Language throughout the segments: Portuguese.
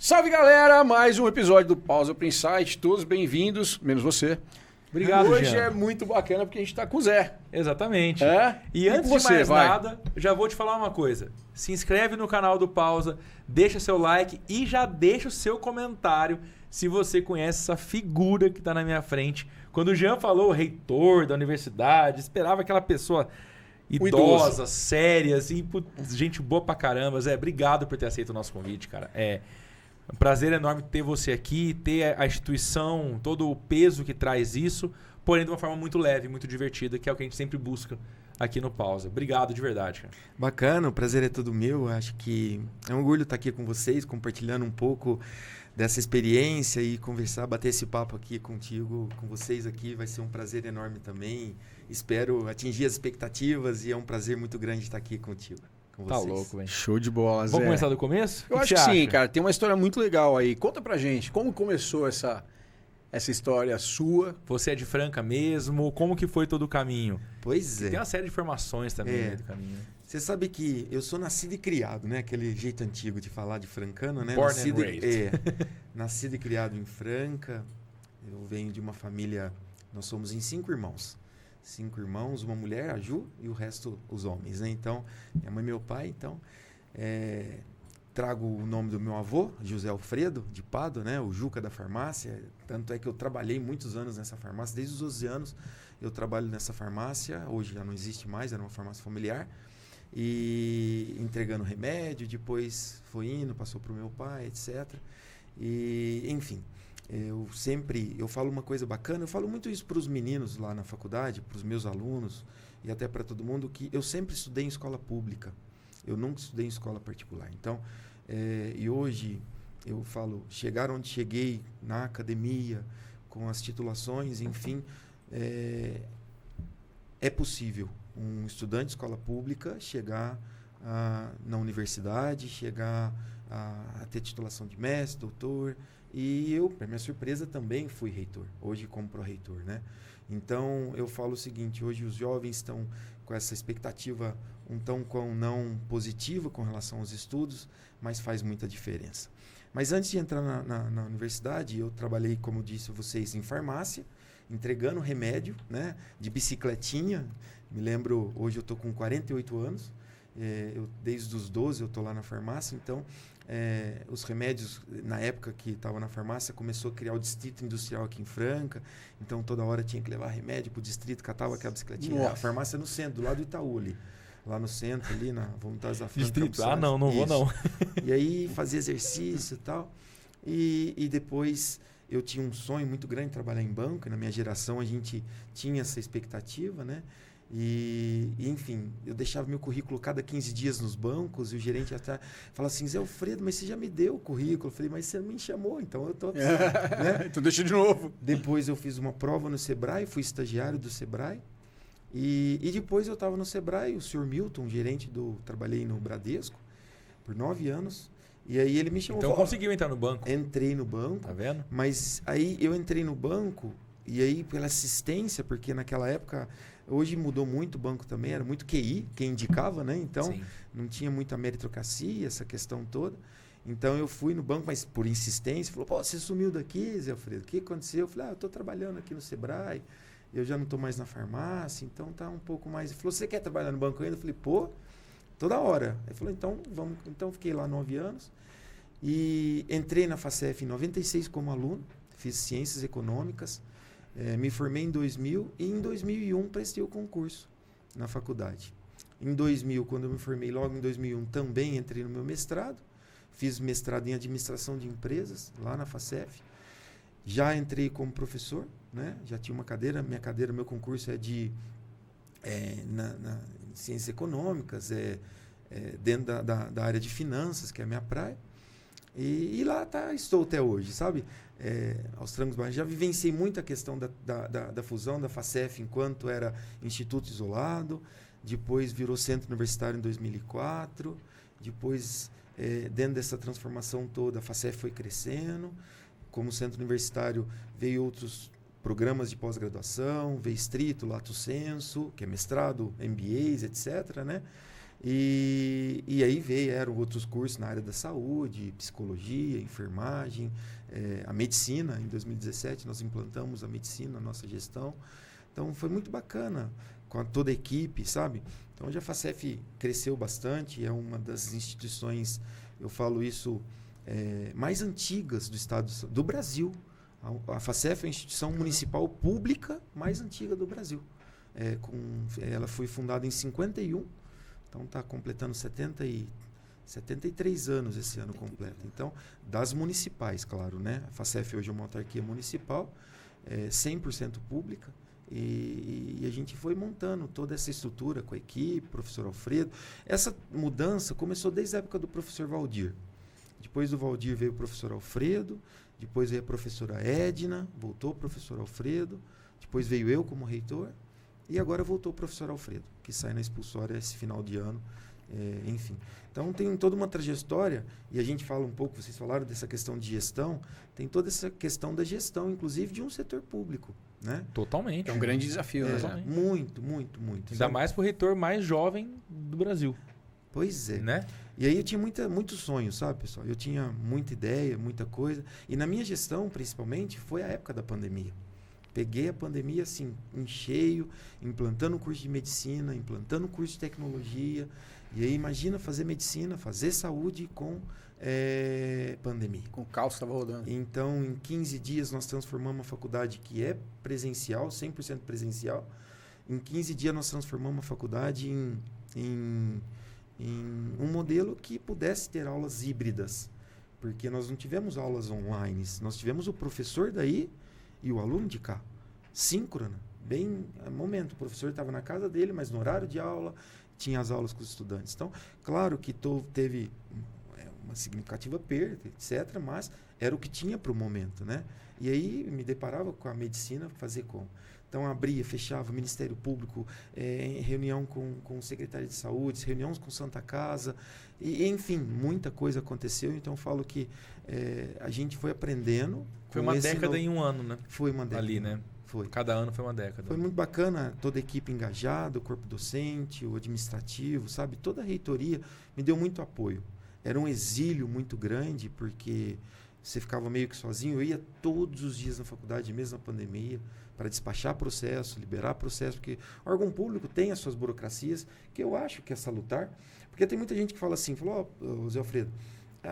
Salve, galera! Mais um episódio do Pausa pro Insight. Todos bem-vindos, menos você. Obrigado, Hoje Jean. é muito bacana porque a gente tá com o Zé. Exatamente. É? E antes com de você, mais vai. nada, já vou te falar uma coisa. Se inscreve no canal do Pausa, deixa seu like e já deixa o seu comentário se você conhece essa figura que está na minha frente. Quando o Jean falou reitor da universidade, esperava aquela pessoa idosa, séria, assim, gente boa pra caramba. Zé, obrigado por ter aceito o nosso convite, cara. É um prazer enorme ter você aqui, ter a instituição, todo o peso que traz isso, porém de uma forma muito leve, muito divertida, que é o que a gente sempre busca aqui no Pausa. Obrigado de verdade, cara. Bacana, o prazer é todo meu. Acho que é um orgulho estar aqui com vocês, compartilhando um pouco dessa experiência e conversar, bater esse papo aqui contigo, com vocês aqui. Vai ser um prazer enorme também. Espero atingir as expectativas e é um prazer muito grande estar aqui contigo. Tá louco, velho. Show de bola, Zé. Vamos começar do começo? Eu O acho você que sim, acha? cara. Tem uma história muito legal aí. Conta pra gente, como começou essa história sua? Você é de Franca mesmo? Como que foi todo o caminho? Pois Tem é. uma série de informações também no É. meio do caminho. Você sabe que eu sou nascido e criado, né? Aquele jeito antigo de falar de francano, né? Born nascido, and raised. nascido e criado em Franca. Eu venho de uma família, nós somos em 5 irmãos. 5 irmãos, uma mulher, a Ju, e o resto os homens, né? Então, minha mãe e meu pai, então... trago o nome do meu avô, José Alfredo, de Pádua, né? O Juca da farmácia. Tanto é que eu trabalhei muitos anos nessa farmácia. Desde os 12 anos eu trabalho nessa farmácia. Hoje já não existe mais, era uma farmácia familiar. E entregando remédio, depois foi indo, passou para o meu pai, etc. E, enfim, eu falo uma coisa bacana, eu falo muito isso para os meninos lá na faculdade, para os meus alunos e até para todo mundo, que eu sempre estudei em escola pública. Eu nunca estudei em escola particular. Então, e hoje eu falo, chegar onde cheguei na academia, com as titulações, enfim, é possível um estudante de escola pública chegar na universidade, chegar a ter titulação de mestre, doutor. E eu, para minha surpresa, também fui reitor, hoje como pró-reitor, né? Então, eu falo o seguinte, hoje os jovens estão com essa expectativa um tão quão não positiva com relação aos estudos, mas faz muita diferença. Mas antes de entrar na universidade, eu trabalhei, como disse a vocês, em farmácia, entregando remédio, né, de bicicletinha. Me lembro, hoje eu estou com 48 anos, desde os 12 eu estou lá na farmácia, então os remédios, na época que estava na farmácia, começou a criar o distrito industrial aqui em Franca, então toda hora tinha que levar remédio para o distrito, catava aquela bicicletinha. Nossa. A farmácia no centro, do lado do Itaú ali. Lá no centro, ali na Voluntários da Franca. Distrito. Campos Não vou Isso. não. E aí fazia exercício e tal. E depois eu tinha um sonho muito grande de trabalhar em banco. Na minha geração a gente tinha essa expectativa, né? E enfim, eu deixava meu currículo cada 15 dias nos bancos e o gerente até falava assim, Zé Alfredo, mas você já me deu o currículo. Eu falei, mas você não me chamou, então eu tô aqui, né? Então deixa de novo. Depois eu fiz uma prova no Sebrae, fui estagiário do Sebrae. E depois eu estava no Sebrae, o senhor Milton, gerente trabalhei no Bradesco por 9 anos. E aí ele me chamou. Então falou, conseguiu entrar no banco. entrei no banco, Tá vendo? mas aí eu entrei no banco e aí pela assistência, porque naquela época, hoje mudou muito o banco também, era muito QI, quem indicava, né? Então Sim. não tinha muita meritocracia, essa questão toda. Então eu fui no banco, mas por insistência, falou, pô, você sumiu daqui, Zé Alfredo, o que aconteceu? Eu falei, eu estou trabalhando aqui no Sebrae, eu já não estou mais na farmácia, então tá um pouco mais... Ele falou, você quer trabalhar no banco ainda? Eu falei, pô, toda hora. Ele falou, então vamos. Então fiquei lá 9 anos e entrei na FACEF em 96 como aluno, fiz ciências econômicas, me formei em 2000 e em 2001 prestei o concurso na faculdade. Em 2000, quando eu me formei, logo em 2001 também entrei no meu mestrado, fiz mestrado em administração de empresas lá na FACEF. Já entrei como professor, né? Já tinha uma cadeira, meu concurso é de ciências econômicas, dentro da área de finanças, que é a minha praia. E lá estou até hoje, sabe? Aos trancos barrancos. Já vivenciei muito a questão da fusão da FACEF enquanto era instituto isolado, depois virou centro universitário em 2004, depois, dentro dessa transformação toda, a FACEF foi crescendo. Como centro universitário, veio outros programas de pós-graduação, veio Strito, Lato Sensu, que é mestrado, MBAs, etc., né? E aí eram outros cursos na área da saúde, psicologia, enfermagem, a medicina. Em 2017 nós implantamos a medicina na nossa gestão. Então foi muito bacana com toda a equipe, sabe? Então hoje a Facef cresceu bastante, é uma das instituições, eu falo isso, mais antigas do estado do Brasil. A Facef é a instituição municipal pública mais antiga do Brasil. Ela foi fundada em 51, então está completando 73 anos esse ano completo. Então, das municipais, claro, né? A Facef hoje é uma autarquia municipal, 100% pública, e a gente foi montando toda essa estrutura com a equipe, professor Alfredo. Essa mudança começou desde a época do professor Valdir. Depois do Valdir veio o professor Alfredo, depois veio a professora Edna, voltou o professor Alfredo, depois veio eu como reitor, e agora voltou o professor Alfredo, que sai na expulsória esse final de ano, enfim. Então tem toda uma trajetória, e a gente fala um pouco, vocês falaram dessa questão de gestão, tem toda essa questão da gestão, inclusive de um setor público, né? Totalmente. É um grande desafio, né? Muito. Ainda mais para o reitor mais jovem do Brasil. Pois é. Né? E aí eu tinha muitos sonhos, sabe, pessoal? Eu tinha muita ideia, muita coisa. E na minha gestão, principalmente, foi a época da pandemia. Peguei a pandemia, assim, em cheio, implantando o curso de medicina, implantando o curso de tecnologia. E aí, imagina fazer medicina, fazer saúde com pandemia. Com o caos que estava rodando. Então, em 15 dias, nós transformamos uma faculdade que é presencial, 100% presencial. Em 15 dias, nós transformamos uma faculdade em um modelo que pudesse ter aulas híbridas. Porque nós não tivemos aulas online, nós tivemos o professor daí e o aluno de cá. Síncrona. Bem, momento, o professor estava na casa dele, mas no horário de aula, tinha as aulas com os estudantes. Então, claro que teve uma significativa perda, etc., mas era o que tinha para o momento, né? E aí me deparava com a medicina, fazer como? Então, abria, fechava, Ministério Público, reunião com o Secretário de Saúde, reuniões com Santa Casa, e enfim, muita coisa aconteceu. Então, eu falo que a gente foi aprendendo. Foi uma década em um ano, né? Foi uma década. Ali, né? Foi. Cada ano foi uma década. Foi muito bacana, toda a equipe engajada, o corpo docente, o administrativo, sabe? Toda a reitoria me deu muito apoio. Era um exílio muito grande, porque você ficava meio que sozinho. Eu ia todos os dias na faculdade, mesmo na pandemia, para despachar processo, liberar processo, porque o órgão público tem as suas burocracias, que eu acho que é salutar. Porque tem muita gente que fala assim, Zé Alfredo,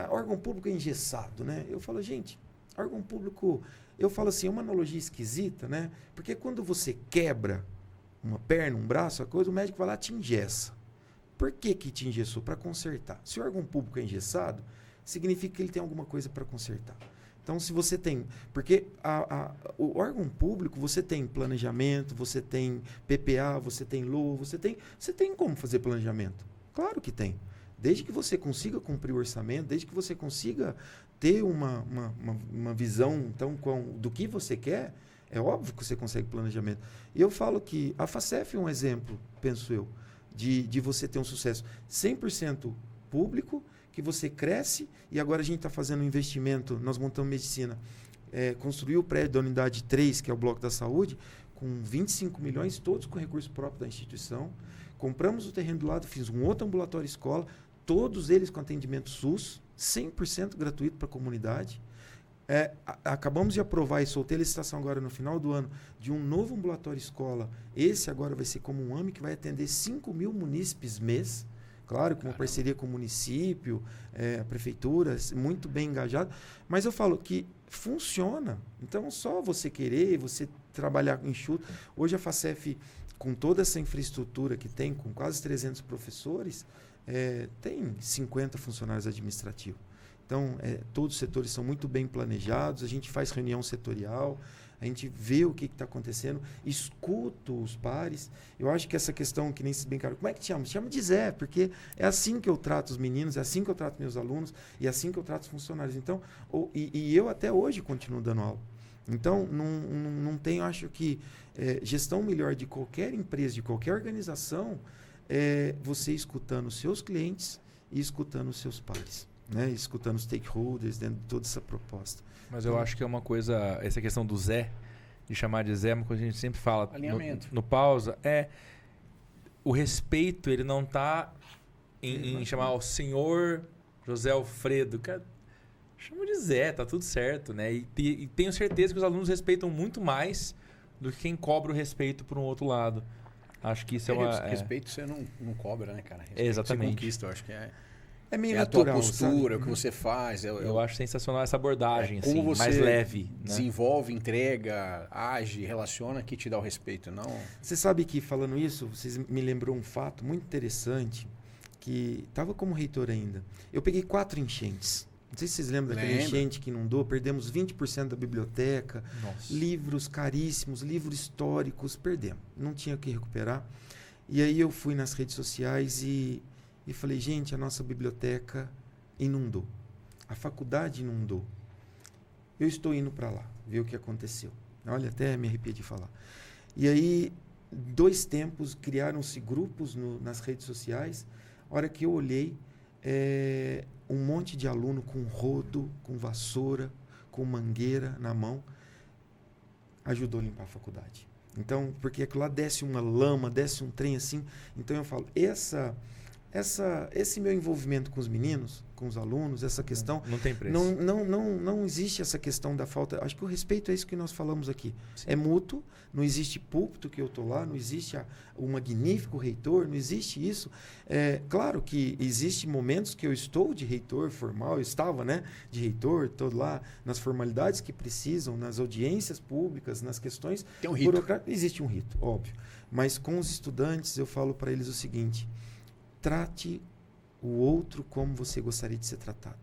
órgão público é engessado, né? Eu falo, gente, órgão público, eu falo assim, é uma analogia esquisita, né? Porque quando você quebra uma perna, um braço, a coisa, o médico vai lá e te engessa. Por que te engessou? Para consertar. Se o órgão público é engessado, significa que ele tem alguma coisa para consertar. Então, se você tem... Porque o órgão público, você tem planejamento, você tem PPA, você tem LOA, você tem como fazer planejamento. Claro que tem. Desde que você consiga cumprir o orçamento, desde que você consiga ter uma visão então, do que você quer, é óbvio que você consegue planejamento. E eu falo que a Facef é um exemplo, penso eu, de você ter um sucesso 100% público, que você cresce, e agora a gente está fazendo um investimento, nós montamos medicina, construiu o prédio da unidade 3, que é o Bloco da Saúde, com 25 milhões, todos com recurso próprio da instituição. Compramos o terreno do lado, fiz um outro ambulatório escola, todos eles com atendimento SUS, 100% gratuito para a comunidade. Acabamos de aprovar e soltei a licitação agora no final do ano de um novo ambulatório escola. Esse agora vai ser como um AME, que vai atender 5 mil munícipes mês. Claro, com uma parceria com o município, a prefeitura, muito bem engajado. Mas eu falo que funciona. Então, só você querer, você trabalhar enxuto. Hoje a Facef, com toda essa infraestrutura que tem, com quase 300 professores, tem 50 funcionários administrativos. Então, todos os setores são muito bem planejados, a gente faz reunião setorial, a gente vê o que está acontecendo, escuta os pares. Eu acho que essa questão, que nem se bem claro, como é que te chama? Chama de Zé, porque é assim que eu trato os meninos, é assim que eu trato meus alunos, e é assim que eu trato os funcionários. Então, e eu até hoje continuo dando aula. Então, não tem, acho que, gestão melhor de qualquer empresa, de qualquer organização, você escutando os seus clientes e escutando os seus pares. Né, escutando os stakeholders dentro de toda essa proposta. Mas eu acho que é uma coisa, essa questão do Zé, de chamar de Zé, é uma coisa que a gente sempre fala alinhamento. No pausa, o respeito, ele não está em chamar o senhor José Alfredo. Cara, chama de Zé, tá tudo certo, né? E tenho certeza que os alunos respeitam muito mais do que quem cobra o respeito por um outro lado. Acho que isso é uma... Respeito você não cobra, né, cara? Respeito Exatamente. Você conquista, eu acho que é meio a natural, tua postura, sabe? o que você faz. Eu acho sensacional essa abordagem, como assim, você mais leve. Né? Desenvolve, entrega, age, relaciona, que te dá o respeito, não... Você sabe que, falando isso, vocês me lembrou um fato muito interessante, que estava como reitor ainda. Eu peguei 4 enchentes. Não sei se vocês lembram daquele enchente que inundou, perdemos 20% da biblioteca, livros caríssimos, livros históricos, perdemos. Não tinha o que recuperar. E aí eu fui nas redes sociais e falei, gente, a nossa biblioteca inundou. A faculdade inundou. Eu estou indo para lá, ver o que aconteceu. Olha, até me arrepio de falar. E aí, 2 tempos, criaram-se grupos nas redes sociais. A hora que eu olhei, um monte de aluno com rodo, com vassoura, com mangueira na mão, ajudou a limpar a faculdade. Então, porque aquilo lá desce uma lama, desce um trem assim. Então eu falo, esse meu envolvimento com os meninos, com os alunos, essa questão... Não tem preço. Não existe essa questão da falta... Acho que o respeito é isso que nós falamos aqui. Sim. É mútuo, não existe púlpito que eu estou lá, não existe o magnífico reitor, não existe isso. Claro que existem momentos que eu estou de reitor formal, eu estava, né, de reitor, estou lá nas formalidades que precisam, nas audiências públicas, nas questões... Tem um rito. Existe um rito, óbvio. Mas com os estudantes eu falo para eles o seguinte... Trate o outro como você gostaria de ser tratado.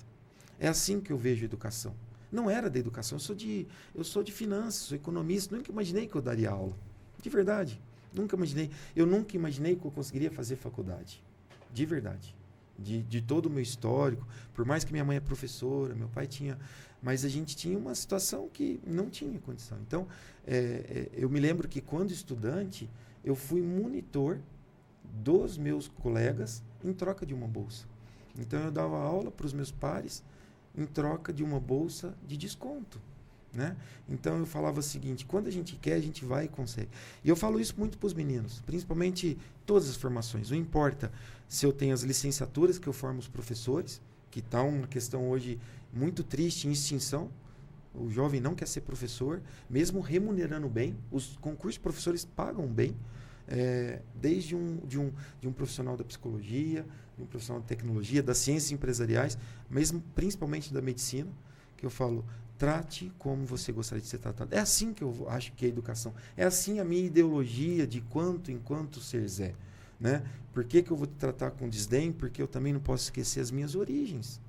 É assim que eu vejo a educação. Não era da educação, eu sou de finanças, sou economista, nunca imaginei que eu daria aula. De verdade, nunca imaginei. Eu nunca imaginei que eu conseguiria fazer faculdade. De verdade. De todo o meu histórico, por mais que minha mãe é professora, meu pai tinha... Mas a gente tinha uma situação que não tinha condição. Então, eu me lembro que quando estudante, eu fui monitor dos meus colegas em troca de uma bolsa. Então eu dava aula para os meus pares em troca de uma bolsa de desconto, né? Então eu falava o seguinte, quando a gente quer, a gente vai e consegue. E eu falo isso muito para os meninos, principalmente todas as formações. Não importa se eu tenho as licenciaturas que eu formo os professores, que está uma questão hoje muito triste, em extinção. O jovem não quer ser professor, mesmo remunerando bem. Os concursos de professores pagam bem. Desde de um profissional da psicologia, de um profissional de tecnologia, das ciências empresariais, mesmo principalmente da medicina, que eu falo, trate como você gostaria de ser tratado. É assim que eu acho que é a educação. É assim a minha ideologia de quanto enquanto ser Zé. Né? Por que eu vou te tratar com desdém? Porque eu também não posso esquecer as minhas origens.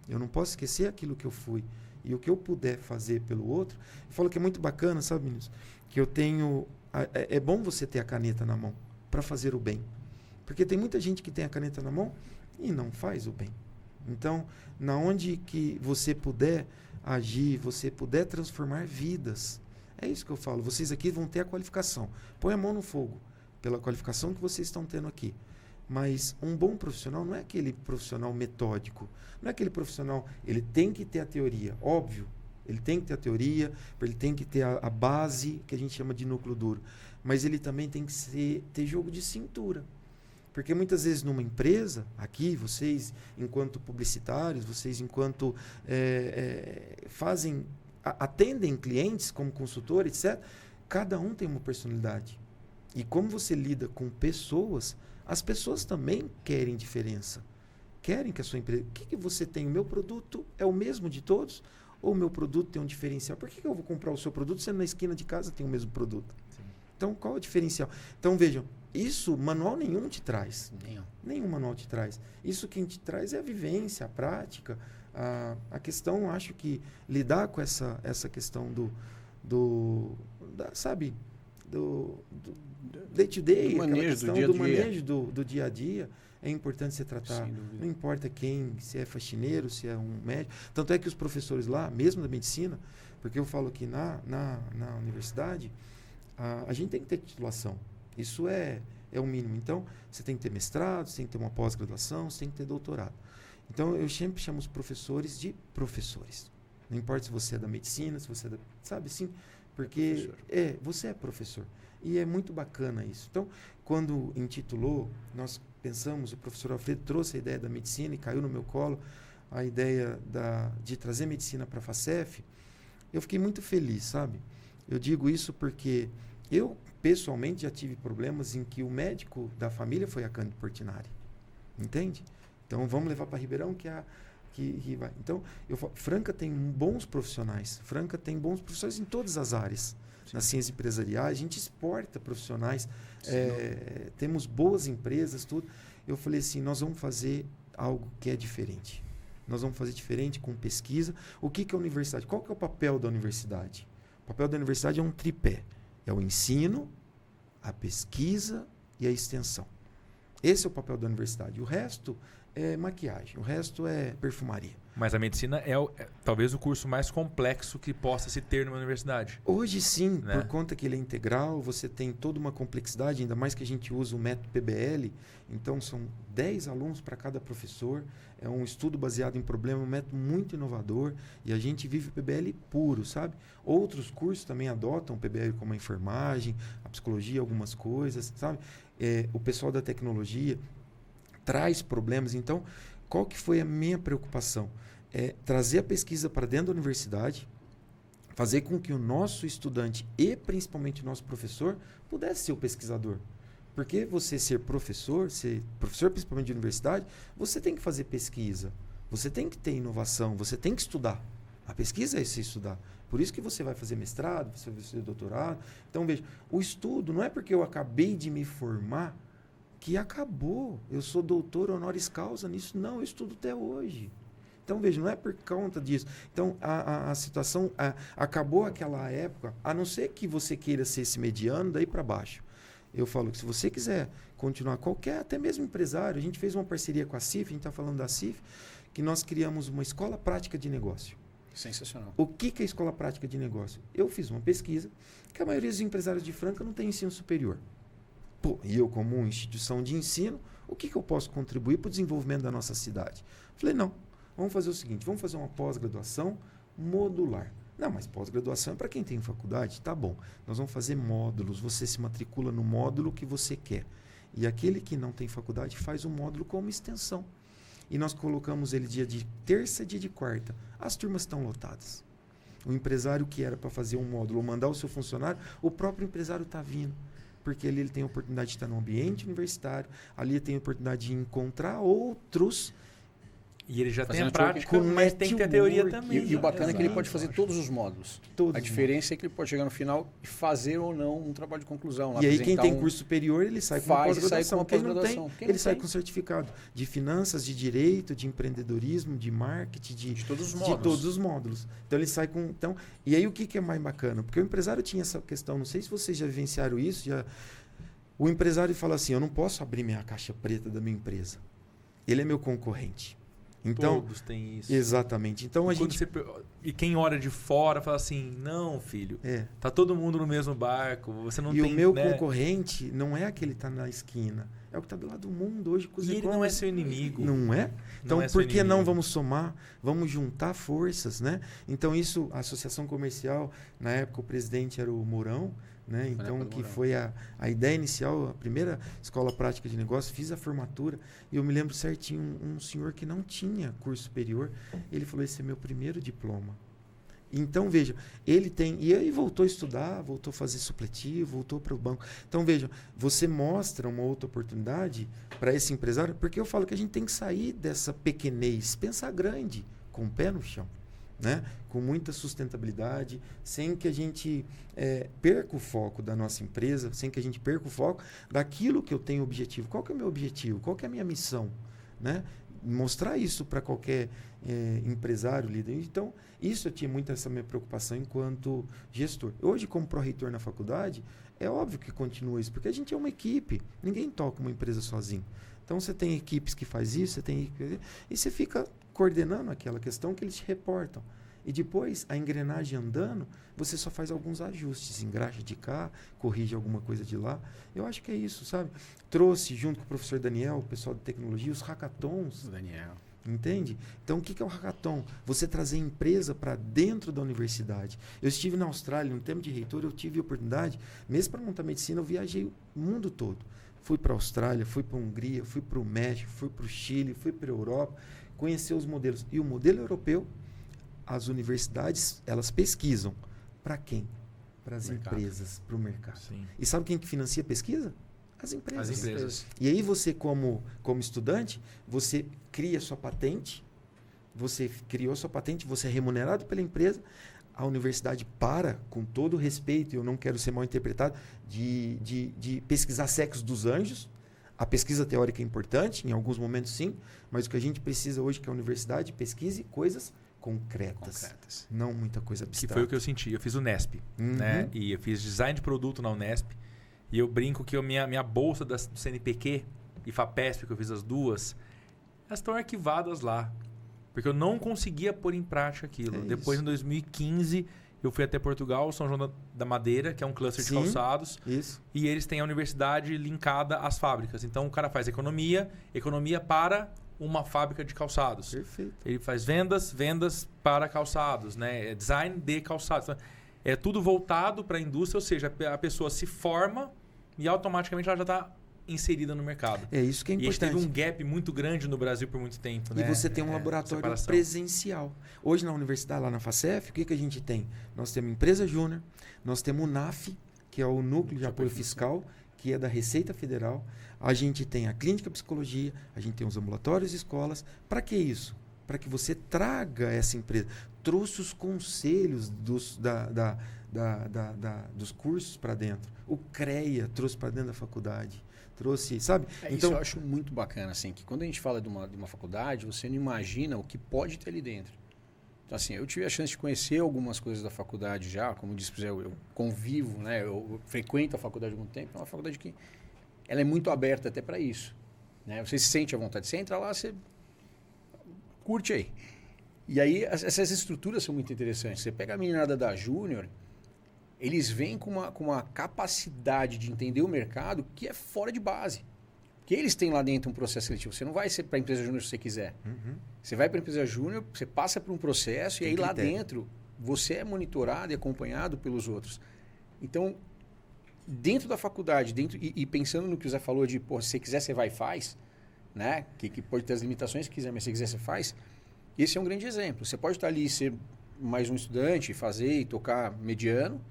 Eu não posso esquecer aquilo que eu fui. E o que eu puder fazer pelo outro, eu falo que é muito bacana, sabe, meninos? Que eu tenho... É bom você ter a caneta na mão para fazer o bem. Porque tem muita gente que tem a caneta na mão e não faz o bem. Então, na onde que você puder agir, você puder transformar vidas. É isso que eu falo. Vocês aqui vão ter a qualificação. Põe a mão no fogo pela qualificação que vocês estão tendo aqui. Mas um bom profissional não é aquele profissional metódico. Não é aquele profissional... Ele tem que ter a teoria, óbvio. Ele tem que ter a teoria, ele tem que ter a base, que a gente chama de núcleo duro. Mas ele também tem que ter jogo de cintura. Porque muitas vezes numa empresa, aqui, vocês, enquanto publicitários, vocês, enquanto atendem clientes como consultor, etc., cada um tem uma personalidade. E como você lida com pessoas, as pessoas também querem diferença. Querem que a sua empresa... O que você tem? O meu produto é o mesmo de todos? Ou o meu produto tem um diferencial? Por que eu vou comprar o seu produto sendo na esquina de casa tem o mesmo produto? Sim. Então, qual é o diferencial? Então, vejam, isso manual nenhum te traz. Nenhum manual te traz. Isso quem te traz é a vivência, a prática. A questão, acho que lidar com essa questão do day-to-day, do manejo do dia a dia, é importante você tratar. Não importa quem, se é faxineiro, se é um médico. Tanto é que os professores lá, mesmo da medicina, porque eu falo que na universidade, a gente tem que ter titulação. Isso é o mínimo. Então, você tem que ter mestrado, você tem que ter uma pós-graduação, você tem que ter doutorado. Então, eu sempre chamo os professores de professores. Não importa se você é da medicina, se você é da... Sabe, assim, Porque você é professor. E é muito bacana isso. Então, quando intitulou, nós pensamos, o professor Alfredo trouxe a ideia da medicina e caiu no meu colo a ideia de trazer medicina para a Facef. Eu fiquei muito feliz, sabe? Eu digo isso porque eu, pessoalmente, já tive problemas em que o médico da família foi a Cândido Portinari. Entende? Então, vamos levar para Ribeirão que vai. Então, Franca tem bons profissionais. Franca tem bons professores em todas as áreas. Sim. Nas ciências empresariais, a gente exporta profissionais, temos boas empresas, tudo. Eu falei assim, nós vamos fazer algo que é diferente. Nós vamos fazer diferente com pesquisa. O que é a universidade? Qual que é o papel da universidade? O papel da universidade é um tripé. É o ensino, a pesquisa e a extensão. Esse é o papel da universidade. O resto é maquiagem, o resto é perfumaria. Mas a medicina é talvez o curso mais complexo que possa se ter numa universidade. Hoje sim, né? Por conta que ele é integral, você tem toda uma complexidade, ainda mais que a gente usa o método PBL, então são 10 alunos para cada professor, é um estudo baseado em problema, um método muito inovador, e a gente vive o PBL puro, sabe? Outros cursos também adotam o PBL como a enfermagem, a psicologia, algumas coisas, sabe? O pessoal da tecnologia traz problemas, então qual que foi a minha preocupação? Trazer a pesquisa para dentro da universidade, fazer com que o nosso estudante e principalmente o nosso professor pudesse ser o pesquisador. Porque você ser professor principalmente de universidade, você tem que fazer pesquisa, você tem que ter inovação, você tem que estudar. A pesquisa é você estudar. Por isso que você vai fazer mestrado, você vai fazer doutorado. Então, veja, o estudo não é porque eu acabei de me formar que acabou. Eu sou doutor honoris causa nisso. Não, eu estudo até hoje. Então, veja, não é por conta disso. Então, a situação acabou aquela época, a não ser que você queira ser esse mediano, daí para baixo. Eu falo que se você quiser continuar, até mesmo empresário, a gente fez uma parceria com a CIF, a gente está falando da CIF, que nós criamos uma escola prática de negócio. Sensacional. O que é a escola prática de negócio? Eu fiz uma pesquisa que a maioria dos empresários de Franca não tem ensino superior. E eu, como uma instituição de ensino, o que eu posso contribuir para o desenvolvimento da nossa cidade? Falei, não, vamos fazer o seguinte, vamos fazer uma pós-graduação modular. Não, mas pós-graduação é para quem tem faculdade? Tá bom, nós vamos fazer módulos, você se matricula no módulo que você quer. E aquele que não tem faculdade faz o módulo como extensão. E nós colocamos ele dia de terça e dia de quarta. As turmas estão lotadas. O empresário que era para fazer um módulo ou mandar o seu funcionário, o próprio empresário está vindo. Porque ali ele tem a oportunidade de estar no ambiente universitário, ali ele tem a oportunidade de encontrar outros. E ele já tem a prática, mas tem que ter a teoria também. E o bacana é que ele pode fazer todos os módulos. A diferença é que ele pode chegar no final e fazer ou não um trabalho de conclusão. E aí quem tem curso superior, ele sai com uma pós-graduação. Quem não tem, ele sai com certificado de finanças, de direito, de empreendedorismo, de marketing, de todos os módulos. Então ele sai com... Então, e aí o que é mais bacana? Porque o empresário tinha essa questão, não sei se vocês já vivenciaram isso, o empresário fala assim, eu não posso abrir minha caixa preta da minha empresa. Ele é meu concorrente. Então, todos têm isso. Exatamente. Então e quem olha de fora fala assim, não, filho, tá todo mundo no mesmo barco, você não tem... E o meu concorrente não é aquele que está na esquina, é o que está do lado do mundo hoje. E ele não é seu inimigo. Não é? Então, por que não vamos somar? Vamos juntar forças, né? Então, isso, a associação comercial, na época o presidente era o Mourão, né? Então, que foi a ideia inicial, a primeira escola prática de negócio, fiz a formatura e eu me lembro certinho, um senhor que não tinha curso superior, ele falou, esse é meu primeiro diploma. Então, veja, ele tem... E aí voltou a estudar, voltou a fazer supletivo, voltou para o banco. Então, veja, você mostra uma outra oportunidade para esse empresário, porque eu falo que a gente tem que sair dessa pequenez, pensar grande, com o pé no chão. Né? Com muita sustentabilidade, sem que a gente perca o foco da nossa empresa, sem que a gente perca o foco daquilo que eu tenho objetivo. Qual que é o meu objetivo? Qual que é a minha missão? Né? Mostrar isso para qualquer empresário, líder. Então, isso eu tinha muito essa minha preocupação enquanto gestor. Hoje, como pró-reitor na faculdade, é óbvio que continua isso, porque a gente é uma equipe, ninguém toca uma empresa sozinho. Então, você tem equipes que faz isso, você tem e você fica coordenando aquela questão que eles te reportam. E depois, a engrenagem andando, você só faz alguns ajustes, engraxa de cá, corrige alguma coisa de lá. Eu acho que é isso, sabe? Trouxe, junto com o professor Daniel, o pessoal de tecnologia, os hackathons. Daniel. Entende? Então, o que é o hackathon? Você trazer empresa para dentro da universidade. Eu estive na Austrália, no tempo de reitor, eu tive a oportunidade, mesmo para montar medicina, eu viajei o mundo todo. Fui para a Austrália, fui para a Hungria, fui para o México, fui para o Chile, fui para a Europa, conhecer os modelos. E o modelo europeu, as universidades, elas pesquisam. Para quem? Para as empresas, para o mercado. Sim. E sabe quem que financia a pesquisa? As empresas. As empresas. E aí você, como estudante, você cria sua patente, você criou sua patente, você é remunerado pela empresa, a universidade para, com todo o respeito, eu não quero ser mal interpretado, de pesquisar sexo dos anjos. A pesquisa teórica é importante, em alguns momentos sim, mas o que a gente precisa hoje é que a universidade pesquise coisas concretas. Não muita coisa abstrata. Que foi o que eu senti. Eu fiz o Nesp, né? E eu fiz design de produto na Unesp. E eu brinco que a minha bolsa do CNPq e FAPESP, que eu fiz as duas, elas estão arquivadas lá. Porque eu não conseguia pôr em prática aquilo. Depois, em 2015, eu fui até Portugal, São João da Madeira, que é um cluster de calçados. Isso. E eles têm a universidade linkada às fábricas. Então, o cara faz economia para uma fábrica de calçados. Perfeito. Ele faz vendas para calçados, né? É design de calçados. Então, é tudo voltado para a indústria, ou seja, a pessoa se forma e automaticamente ela já está inserida no mercado. É isso que é importante. E a gente teve um gap muito grande no Brasil por muito tempo. E você tem um laboratório presencial. Hoje na universidade, lá na FACEF, o que a gente tem? Nós temos empresa júnior, nós temos o NAF, que é o Núcleo de Apoio Fiscal, que é da Receita Federal. A gente tem a Clínica Psicologia, a gente tem os ambulatórios e escolas. Para que isso? Para que você traga essa empresa. Trouxe os conselhos dos cursos para dentro. O CREA trouxe para dentro da faculdade. Trouxe, sabe? Então, isso eu acho muito bacana, assim, que quando a gente fala de uma faculdade, você não imagina o que pode ter ali dentro. Então, assim, eu tive a chance de conhecer algumas coisas da faculdade já, como disse, eu convivo, né? Eu frequento a faculdade há algum tempo, é uma faculdade que ela é muito aberta até para isso. Né? Você se sente à vontade, você entra lá, você curte aí. E aí, essas estruturas são muito interessantes. Você pega a meninada da Júnior, eles vêm com uma capacidade de entender o mercado que é fora de base. Porque eles têm lá dentro um processo seletivo. Você não vai ser para a empresa júnior se você quiser. Você vai para a empresa júnior, você passa por um processo e aí lá dentro você é monitorado e acompanhado pelos outros. Então, dentro da faculdade, e pensando no que o Zé falou de, pô, se você quiser, você vai e faz, né? Que pode ter as limitações se quiser, mas se você quiser, você faz. Esse é um grande exemplo. Você pode estar ali e ser mais um estudante, fazer e tocar mediano,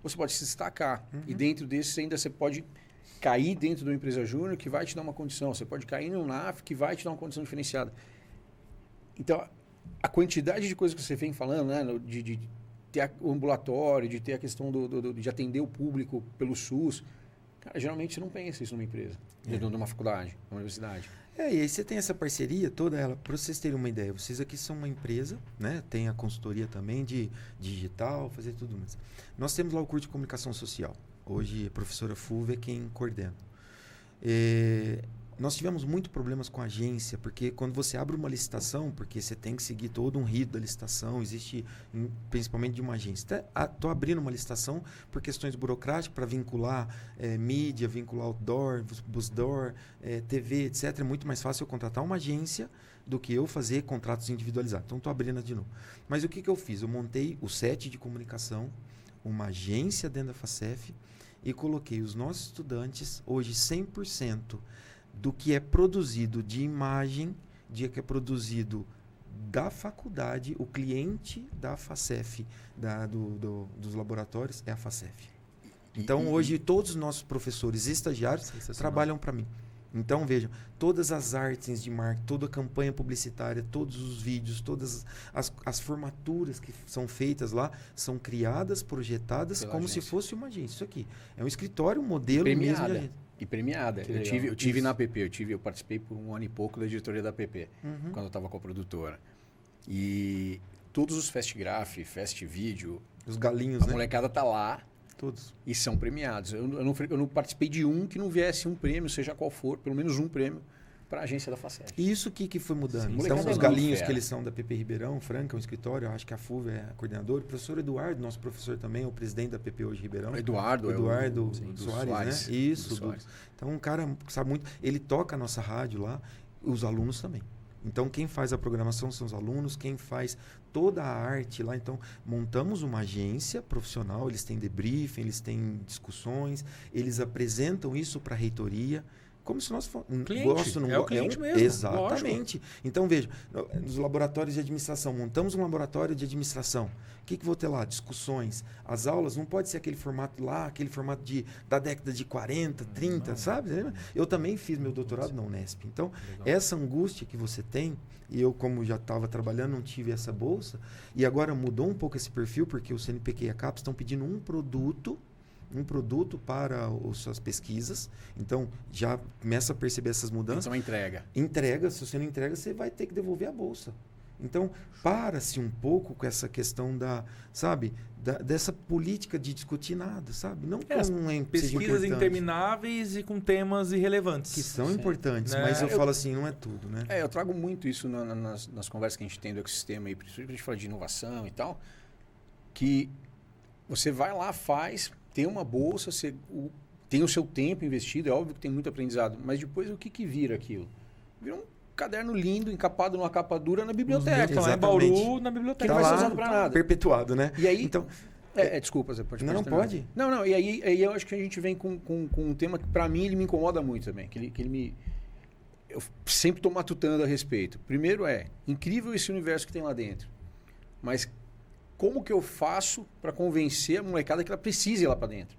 ou você pode se destacar. E dentro desse ainda você pode cair dentro de uma empresa júnior que vai te dar uma condição. Você pode cair no NAF que vai te dar uma condição diferenciada. Então, a quantidade de coisas que você vem falando, né? De ter o ambulatório, de ter a questão de atender o público pelo SUS. Cara, geralmente você não pensa isso numa empresa, dentro de uma faculdade, numa universidade. E aí você tem essa parceria toda ela, para vocês terem uma ideia, vocês aqui são uma empresa, né? Tem a consultoria também de digital, fazer tudo mais. Nós temos lá o curso de comunicação social. Hoje a professora Fulvia é quem coordena. Nós tivemos muito problemas com a agência, porque quando você abre uma licitação, porque você tem que seguir todo um rito da licitação, existe principalmente de uma agência. Estou abrindo uma licitação por questões burocráticas para vincular mídia, vincular outdoor, busdoor, TV, etc. É muito mais fácil eu contratar uma agência do que eu fazer contratos individualizados. Então, estou abrindo de novo. Mas o que eu fiz? Eu montei o set de comunicação, uma agência dentro da FACEF e coloquei os nossos estudantes, hoje 100%, do que é produzido de imagem, que é produzido da faculdade, o cliente da FACEF, dos laboratórios, é a FACEF. Então, hoje, todos os nossos professores e estagiários trabalham para mim. Então, vejam, todas as artes de marketing, toda a campanha publicitária, todos os vídeos, todas as formaturas que são feitas lá, são criadas, projetadas como se fosse uma agência. Isso aqui é um escritório, um modelo mesmo de agência. E premiada. Eu tive na PP, eu participei por 1 ano e pouco da diretoria da PP, quando eu estava com a produtora. E todos os Festgraph, Festvideo, os galinhos, a molecada tá lá. Todos. E são premiados. Eu não participei de um que não viesse um prêmio, seja qual for, pelo menos um prêmio, para a agência da FACEF. E isso que foi mudando. Sim, então, os galinhos que eles são da PP Ribeirão, Franca, é um escritório, eu acho que a Fulvia é a coordenadora. O professor Eduardo, nosso professor também, é o presidente da PP hoje Ribeirão. Eduardo Soares, né? Isso. Então, um cara que sabe muito. Ele toca a nossa rádio lá, os alunos também. Então, quem faz a programação são os alunos, quem faz toda a arte lá. Então, montamos uma agência profissional, eles têm debriefing, eles têm discussões, eles apresentam isso para a reitoria. Como se nós fôssemos... Cliente, o cliente mesmo. Exatamente. Lógico. Então, veja, nos laboratórios de administração, montamos um laboratório de administração. O que vou ter lá? Discussões. As aulas não pode ser aquele formato lá, aquele formato da década de 40, 30, sabe? Eu também fiz meu doutorado na Unesp. Então, essa angústia que você tem, e eu, como já estava trabalhando, não tive essa bolsa, e agora mudou um pouco esse perfil, porque o CNPq e a CAPES estão pedindo um produto para as suas pesquisas. Então, já começa a perceber essas mudanças. Então, entrega. Entrega. Se você não entrega, você vai ter que devolver a bolsa. Então, para-se um pouco com essa questão dessa política de discutir nada, sabe? Não com pesquisas intermináveis e com temas irrelevantes. Que são importantes, mas eu falo assim, não é tudo, né? Eu trago muito isso nas conversas que a gente tem do ecossistema, aí, principalmente quando a gente fala de inovação e tal, que você vai lá, faz... Tem uma bolsa, tem o seu tempo investido, é óbvio que tem muito aprendizado, mas depois o que vira aquilo? Vira um caderno lindo, encapado numa capa dura na biblioteca. Lá em Bauru, na biblioteca. Que não vai ser usado para nada. Perpetuado, né? E aí... Então, desculpa, você pode... Não pode? Não, e aí eu acho que a gente vem com um tema que para mim ele me incomoda muito também, que ele me... Eu sempre estou matutando a respeito. Primeiro incrível esse universo que tem lá dentro, mas... Como que eu faço para convencer a molecada que ela precisa ir lá para dentro?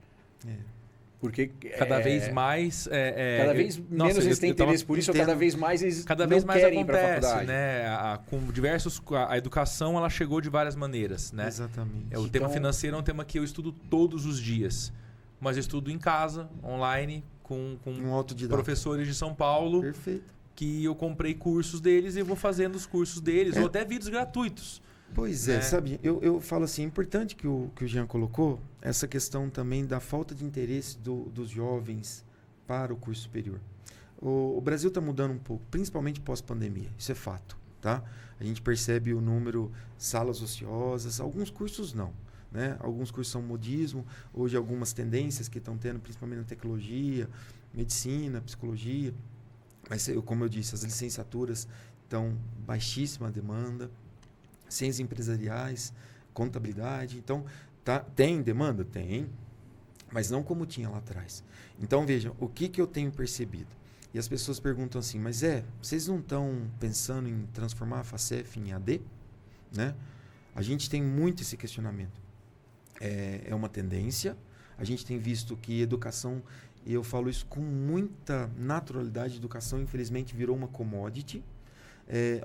Porque cada vez mais... cada vez menos eles têm interesse por isso, ou cada vez mais eles não querem ir para a faculdade. Né? Com diversos... A educação, ela chegou de várias maneiras. Né? Exatamente. O tema financeiro é um tema que eu estudo todos os dias. Mas eu estudo em casa, online, com professores de São Paulo. Perfeito. Que eu comprei cursos deles e vou fazendo os cursos deles. Ou até vídeos gratuitos. Pois sabe, eu falo assim, é importante que o Jean colocou, essa questão também da falta de interesse dos jovens para o curso superior. O Brasil está mudando um pouco, principalmente pós-pandemia, isso é fato, tá? A gente percebe o número salas ociosas, alguns cursos não, né? Alguns cursos são modismo, hoje algumas tendências que estão tendo, principalmente na tecnologia, medicina, psicologia, mas como eu disse, as licenciaturas estão baixíssima demanda, ciências empresariais, contabilidade. Então, tem demanda? Tem, mas não como tinha lá atrás. Então, vejam, o que eu tenho percebido? E as pessoas perguntam assim, mas vocês não estão pensando em transformar a FACEF em AD? Né? A gente tem muito esse questionamento. É uma tendência. A gente tem visto que educação, e eu falo isso com muita naturalidade, educação infelizmente virou uma commodity,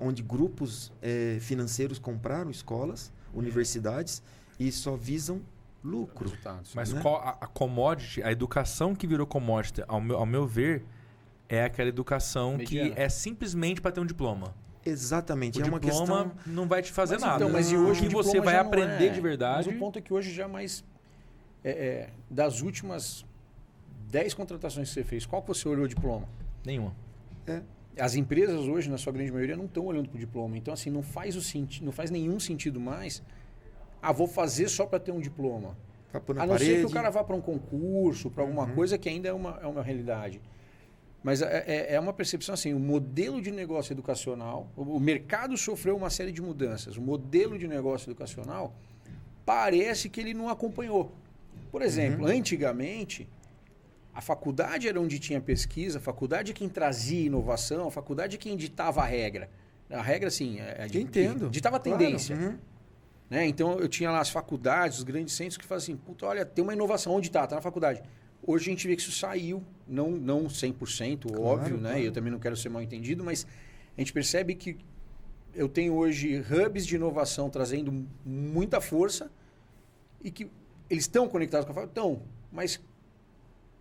onde grupos financeiros compraram escolas, universidades e só visam lucro. Mas a commodity, a educação que virou commodity, ao meu ver, é aquela educação mediana, que é simplesmente para ter um diploma. Exatamente. O diploma questão... não vai te fazer nada. Então, mas hoje o que você vai aprender de verdade... Mas o ponto é que hoje já mais... das últimas 10 contratações que você fez, qual que você olhou o diploma? Nenhuma. As empresas hoje, na sua grande maioria, não estão olhando para o diploma. Então, assim, não faz nenhum sentido mais. Vou fazer só para ter um diploma. A não ser que o cara vá para um concurso, para alguma coisa que ainda é uma realidade. Mas é uma percepção assim, o modelo de negócio educacional, o mercado sofreu uma série de mudanças. O modelo de negócio educacional parece que ele não acompanhou. Por exemplo, antigamente... A faculdade era onde tinha pesquisa, a faculdade é quem trazia inovação, a faculdade é quem ditava a regra. A regra, assim, ditava a tendência. Claro. Né? Então, eu tinha lá as faculdades, os grandes centros que faziam assim, puta, olha, tem uma inovação, onde está? Está na faculdade. Hoje a gente vê que isso saiu, não 100%, claro, óbvio, né? Eu também não quero ser mal entendido, mas a gente percebe que eu tenho hoje hubs de inovação trazendo muita força e que eles estão conectados com a faculdade? Estão, mas...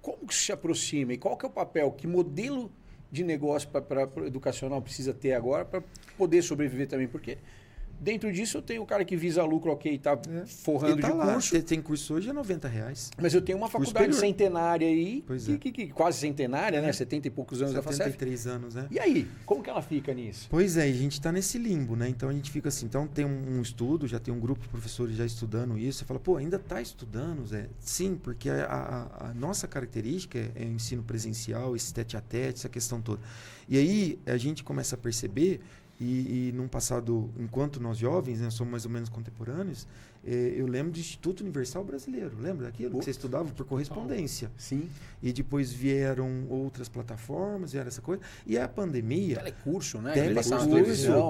Como que se aproxima e qual que é o papel, que modelo de negócio para educacional precisa ter agora para poder sobreviver também? Porque dentro disso eu tenho o cara que visa lucro, ok, está forrando de curso. Tem curso hoje a R$90. Mas eu tenho uma faculdade centenária aí, que quase centenária, né? 70 e poucos anos da FACEF. 73 anos, né? E aí, como que ela fica nisso? Pois a gente está nesse limbo, né? Então a gente fica assim, então tem um estudo, já tem um grupo de professores já estudando isso, você fala, ainda está estudando, Zé? Sim, porque a nossa característica é o ensino presencial, esse tete-a-tete, essa questão toda. E aí a gente começa a perceber E num passado, enquanto nós jovens, né, somos mais ou menos contemporâneos, eu lembro do Instituto Universal Brasileiro. Lembra daquilo? Que você estudava por correspondência. Sim. E depois vieram outras plataformas, vieram essa coisa. E a pandemia... Telecurso, né?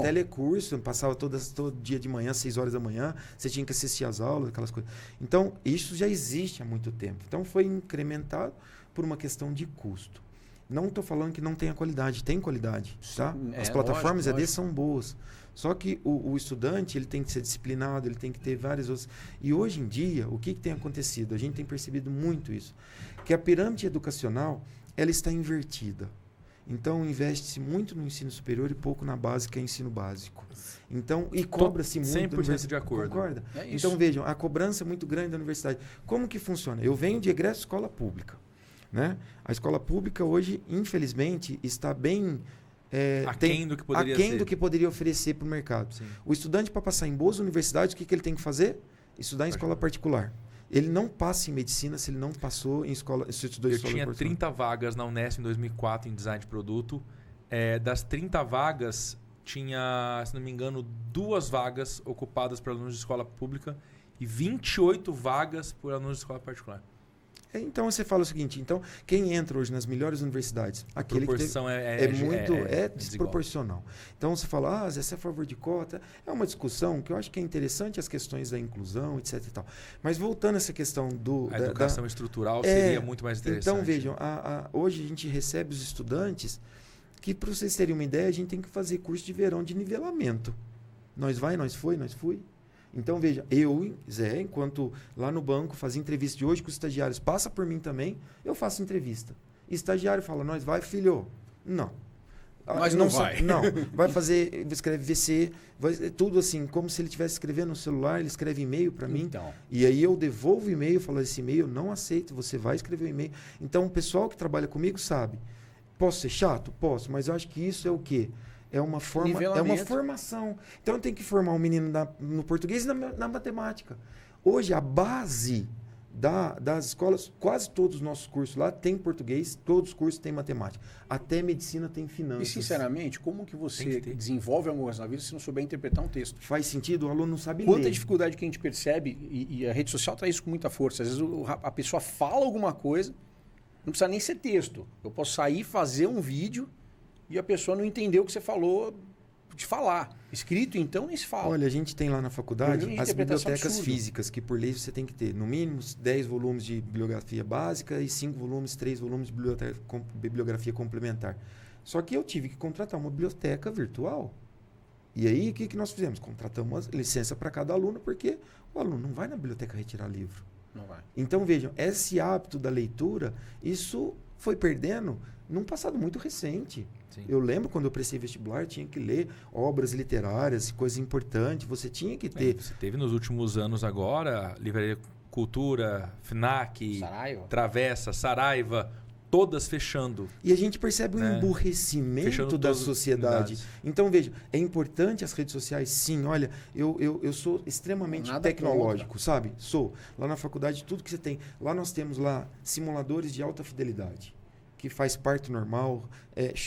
Telecurso. Passava todo dia de manhã, 6 horas da manhã. Você tinha que assistir às aulas, aquelas coisas. Então, isso já existe há muito tempo. Então, foi incrementado por uma questão de custo. Não estou falando que não tenha qualidade, tem qualidade, tá? As plataformas EAD são boas. Só que o estudante ele tem que ser disciplinado, ele tem que ter várias outras... E hoje em dia, o que tem acontecido? A gente tem percebido muito isso. Que a pirâmide educacional, ela está invertida. Então, investe-se muito no ensino superior e pouco na base, que é ensino básico. Então, e cobra-se muito... 100% de acordo. Concorda? Então, vejam, a cobrança é muito grande da universidade. Como que funciona? Eu venho de egresso de escola pública. Né? A escola pública hoje, infelizmente, está bem aquém do que poderia aquém ser. do que poderia oferecer para o mercado. Sim. O estudante, para passar em boas universidades, o que ele tem que fazer? Estudar em escola particular. Ele não passa em medicina se ele não passou em escola. Se estudou em Eu escola tinha particular. 30 vagas na Unesp em 2004 em design de produto. Das 30 vagas, tinha, se não me engano, 2 vagas ocupadas por alunos de escola pública e 28 vagas por alunos de escola particular. Então você fala o seguinte, então quem entra hoje nas melhores universidades, A aquele proporção é desigual. desproporcional. Então você fala, você é a favor de cota, é uma discussão que eu acho que é interessante as questões da inclusão, etc e tal. Mas voltando a essa questão a educação estrutural seria muito mais interessante. Então vejam, hoje a gente recebe os estudantes que, para vocês terem uma ideia, a gente tem que fazer curso de verão de nivelamento. Nós fui. Então, veja, eu, Zé, enquanto lá no banco fazia entrevista de hoje com os estagiários, passa por mim também, eu faço entrevista. E estagiário fala, nós vai, filho? Não. Mas não vai. Não, vai fazer, escreve VC, tudo assim, como se ele estivesse escrevendo no celular, ele escreve e-mail para mim. Então. E aí eu devolvo o e-mail, falo, esse e-mail eu não aceito, você vai escrever o e-mail. Então, o pessoal que trabalha comigo sabe. Posso ser chato? Posso, mas eu acho que isso é o quê? É uma formação. Então, eu tenho que formar um menino no português e na matemática. Hoje, a base das escolas, quase todos os nossos cursos lá tem português, todos os cursos têm matemática. Até medicina tem finanças. E, sinceramente, como que você desenvolve alguma coisa na vida se não souber interpretar um texto? Faz sentido? O aluno não sabe ler. Quanta dificuldade que a gente percebe, e a rede social traz isso com muita força. Às vezes a pessoa fala alguma coisa, não precisa nem ser texto. Eu posso sair, fazer um vídeo e a pessoa não entendeu o que você falou de falar. Escrito, então, nem se fala. Olha, a gente tem lá na faculdade as bibliotecas absurdo. físicas, que por lei você tem que ter, no mínimo, 10 volumes de bibliografia básica e 5 volumes, 3 volumes de bibliografia complementar. Só que eu tive que contratar uma biblioteca virtual. E aí, o que nós fizemos? Contratamos uma licença para cada aluno, porque o aluno não vai na biblioteca retirar livro. Não vai. Então, vejam, esse hábito da leitura, isso foi perdendo num passado muito recente. Sim. Eu lembro quando eu prestei vestibular, tinha que ler obras literárias, coisas importantes, você tinha que ter... Você teve nos últimos anos agora, Livraria Cultura, FNAC, Travessa, Saraiva, todas fechando. E a gente percebe o emburrecimento da sociedade. Então, veja, é importante as redes sociais, sim. Olha, eu sou extremamente tecnológico, sabe? Sou. Lá na faculdade, tudo que você tem. Lá nós temos lá simuladores de alta fidelidade, que faz parto normal,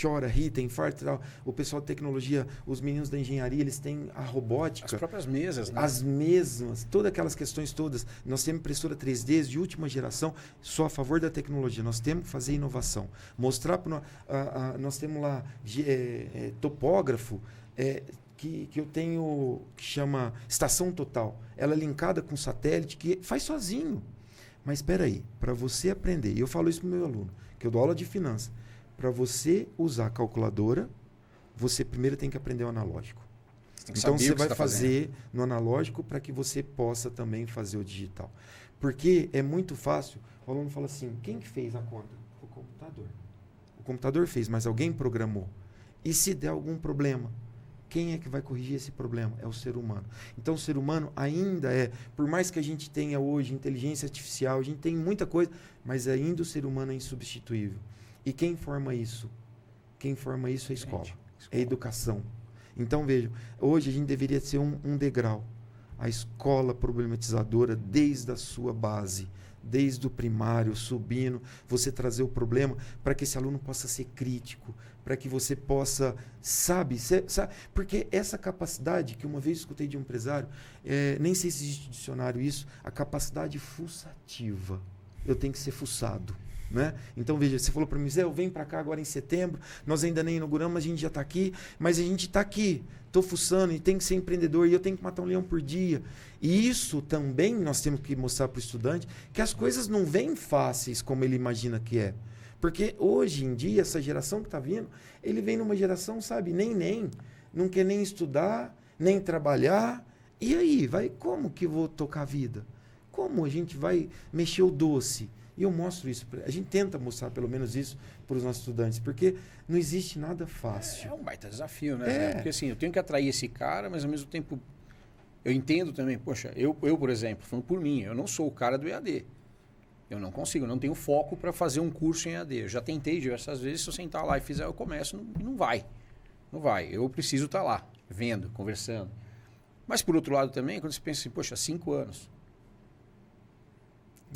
chora, ri, tem infarto e tal. O pessoal de tecnologia, os meninos da engenharia, eles têm a robótica. As próprias mesas, né? As mesmas, todas aquelas questões todas. Nós temos impressora 3D de última geração, só a favor da tecnologia. Nós temos que fazer inovação. Mostrar para nós temos lá topógrafo, que eu tenho, que chama Estação Total. Ela é linkada com satélite, que faz sozinho. Mas espera aí, para você aprender, e eu falo isso para o meu aluno, que eu dou aula de finanças, para você usar a calculadora, você primeiro tem que aprender o analógico. Então você vai fazer no analógico para que você possa também fazer o digital. Porque é muito fácil, o aluno fala assim, quem que fez a conta? O computador. O computador fez, mas alguém programou. E se der algum problema? Quem é que vai corrigir esse problema? É o ser humano. Então, o ser humano ainda por mais que a gente tenha hoje inteligência artificial, a gente tem muita coisa, mas ainda o ser humano é insubstituível. E quem forma isso? Quem forma isso é a escola. É a educação. Então, vejam, hoje a gente deveria ser um degrau. a escola problematizadora desde a sua base, desde o primário, subindo, você trazer o problema para que esse aluno possa ser crítico, para que você possa, sabe, porque essa capacidade, que uma vez escutei de um empresário, nem sei se existe dicionário isso, a capacidade fuçativa. Eu tenho que ser fuçado. Né? Então, veja, você falou para mim, Zé, eu venho para cá agora em setembro, nós ainda nem inauguramos, mas a gente já está aqui, mas a gente está aqui, estou fuçando e tem que ser empreendedor e eu tenho que matar um leão por dia. E isso também nós temos que mostrar para o estudante que as coisas não vêm fáceis como ele imagina que é. Porque hoje em dia, essa geração que está vindo, ele vem numa geração, sabe, não quer nem estudar, nem trabalhar. E aí, como que eu vou tocar a vida? Como a gente vai mexer o doce? E eu mostro isso, a gente tenta mostrar pelo menos isso para os nossos estudantes, porque não existe nada fácil. É um baita desafio, né? Porque assim, eu tenho que atrair esse cara, mas ao mesmo tempo eu entendo também, poxa, eu por exemplo, falando por mim, eu não sou o cara do EAD. Eu não consigo, eu não tenho foco para fazer um curso em EAD. Eu já tentei diversas vezes, se eu sentar lá e fizer, eu começo, não vai. Não vai. Eu preciso estar lá, vendo, conversando. Mas por outro lado também, quando você pensa assim, poxa, 5 anos.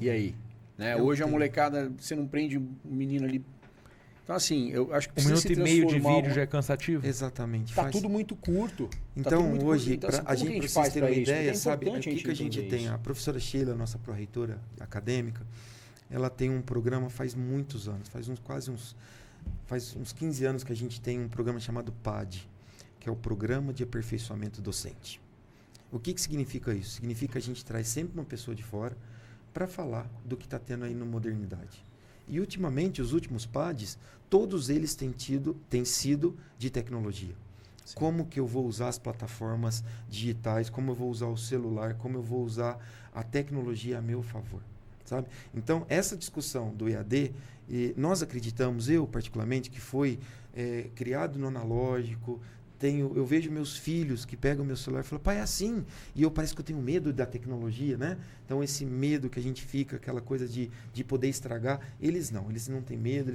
E aí? Né? Hoje a molecada, você não prende um menino ali. Então, assim, eu acho que precisa 1 minuto e meio de vídeo já é cansativo? Exatamente. Tá tudo muito curto. Então, hoje, então, assim, para vocês terem uma ideia, sabe, o que a gente tem? A professora Sheila, nossa pró-reitora acadêmica, ela tem um programa faz muitos anos, faz uns 15 anos que a gente tem um programa chamado PAD, que é o Programa de Aperfeiçoamento Docente. O que significa isso? Significa que a gente traz sempre uma pessoa de fora para falar do que está tendo aí na modernidade. E ultimamente, os últimos PADs, todos eles têm sido de tecnologia. Sim. Como que eu vou usar as plataformas digitais, como eu vou usar o celular, como eu vou usar a tecnologia a meu favor, sabe? Então, essa discussão do EAD, nós acreditamos, eu particularmente, que foi criado no analógico. Eu vejo meus filhos que pegam o meu celular e falam, pai, é assim. E parece que eu tenho medo da tecnologia, né? Então, esse medo que a gente fica, aquela coisa de poder estragar, eles não têm medo.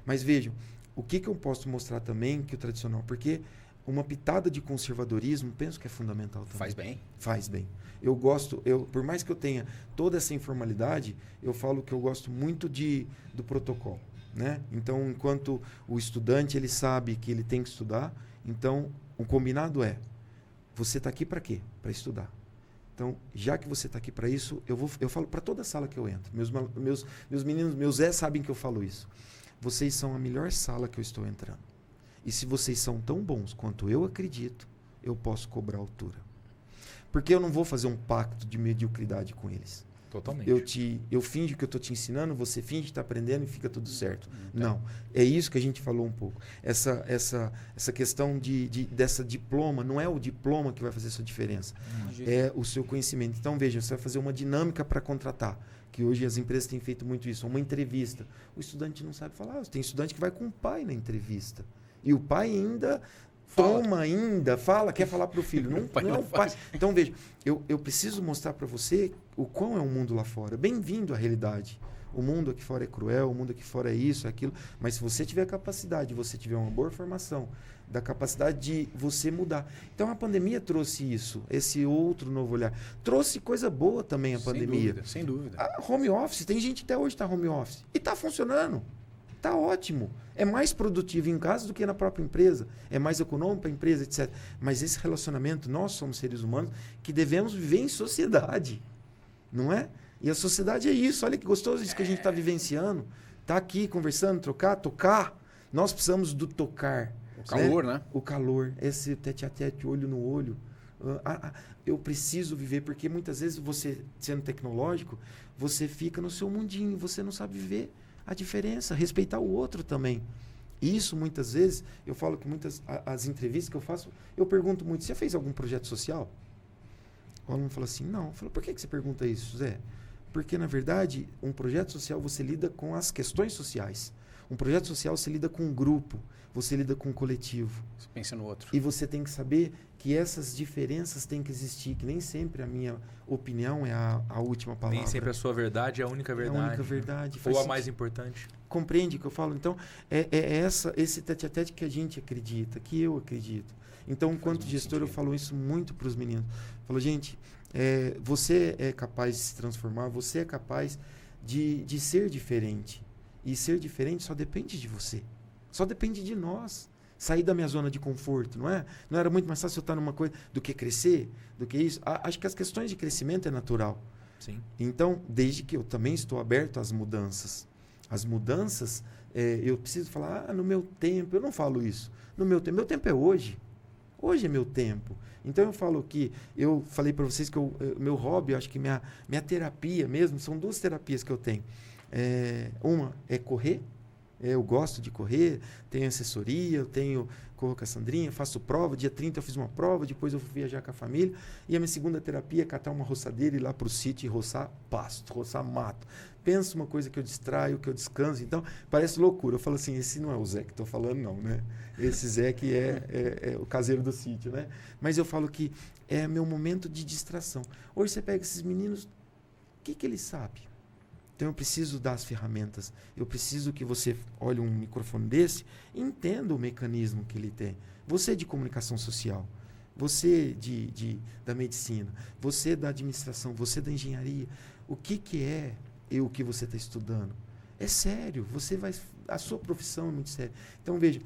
Mas vejam, o que eu posso mostrar também que o tradicional, porque uma pitada de conservadorismo, penso que é fundamental também. Faz bem. Faz bem. Por mais que eu tenha toda essa informalidade, eu falo que eu gosto muito do protocolo, né? Então, enquanto o estudante, ele sabe que ele tem que estudar. Então, o combinado você está aqui para quê? Para estudar. Então, já que você está aqui para isso, eu falo para toda sala que eu entro. Meus meninos, meus Zé sabem que eu falo isso. Vocês são a melhor sala que eu estou entrando. E se vocês são tão bons quanto eu acredito, eu posso cobrar altura. Porque eu não vou fazer um pacto de mediocridade com eles. Totalmente. Eu finjo que eu estou te ensinando, você finge que está aprendendo e fica tudo certo. Não. É isso que a gente falou um pouco. Essa questão dessa diploma, não é o diploma que vai fazer a sua diferença. É o seu conhecimento. Então, veja, você vai fazer uma dinâmica para contratar, que hoje as empresas têm feito muito isso. Uma entrevista. O estudante não sabe falar. Tem estudante que vai com o pai na entrevista. E o pai ainda... quer falar para o filho. Não é o pai. Então, veja, eu preciso mostrar para você o quão é o mundo lá fora. Bem-vindo à realidade. O mundo aqui fora é cruel, o mundo aqui fora é isso, é aquilo. Mas se você tiver capacidade, você tiver uma boa formação, da capacidade de você mudar. Então, a pandemia trouxe isso, esse outro novo olhar. Trouxe coisa boa também a pandemia. Sem dúvida. A home office, tem gente que até hoje está home office. E está funcionando. Está ótimo. É mais produtivo em casa do que na própria empresa. É mais econômico para a empresa, etc. Mas esse relacionamento, nós somos seres humanos que devemos viver em sociedade. Não é? E a sociedade é isso. Olha que gostoso isso que a gente está vivenciando. Está aqui conversando, tocar. Nós precisamos do tocar. O calor, né? O calor. Esse tete-a-tete, olho no olho. Eu preciso viver, porque muitas vezes você, sendo tecnológico, você fica no seu mundinho, você não sabe viver a diferença, respeitar o outro também. Isso, muitas vezes, eu falo que as entrevistas que eu faço, eu pergunto muito, você fez algum projeto social? O aluno fala assim, não. Eu falo, por que você pergunta isso, Zé? Porque, na verdade, um projeto social você lida com as questões sociais. Um projeto social você lida com um grupo, você lida com um coletivo. Você pensa no outro. E você tem que saber que essas diferenças têm que existir, que nem sempre a minha opinião é a última palavra. Nem sempre a sua verdade é a única verdade. É a única verdade. Ou a mais importante. Compreende o que eu falo? Então, esse tete-a-tete que a gente acredita, que eu acredito. Então, enquanto gestor, eu falo isso muito para os meninos. Eu falo, gente, Você é capaz de se transformar, você é capaz de ser diferente. E ser diferente só depende de você. Só depende de nós. Sair da minha zona de conforto, não é? Não era muito mais fácil eu estar numa coisa do que crescer, do que isso? Acho que as questões de crescimento é natural. Sim. Então, desde que eu também estou aberto às mudanças. As mudanças, eu preciso falar, no meu tempo. Eu não falo isso. No meu tempo é hoje. Hoje é meu tempo. Então, eu falo que, eu falei para vocês que meu hobby, acho que minha terapia mesmo, são 2 terapias que eu tenho. Uma é correr. Eu gosto de correr, tenho assessoria, corro com a Sandrinha, faço prova. Dia 30 eu fiz uma prova, depois eu fui viajar com a família. E a minha segunda terapia é catar uma roçadeira, ir lá para o sítio e roçar pasto, roçar mato. Pensa uma coisa que eu distraio, que eu descanso. Então, parece loucura. Eu falo assim, esse não é o Zé que estou falando, não, né? Esse Zé que é o caseiro do sítio, né? Mas eu falo que é meu momento de distração. Hoje você pega esses meninos, o que eles sabem? Então, eu preciso dar as ferramentas. Eu preciso que você olhe um microfone desse e entenda o mecanismo que ele tem. Você de comunicação social, você da medicina, você da administração, você da engenharia. O que é o que você está estudando? É sério. A sua profissão é muito séria. Então, veja,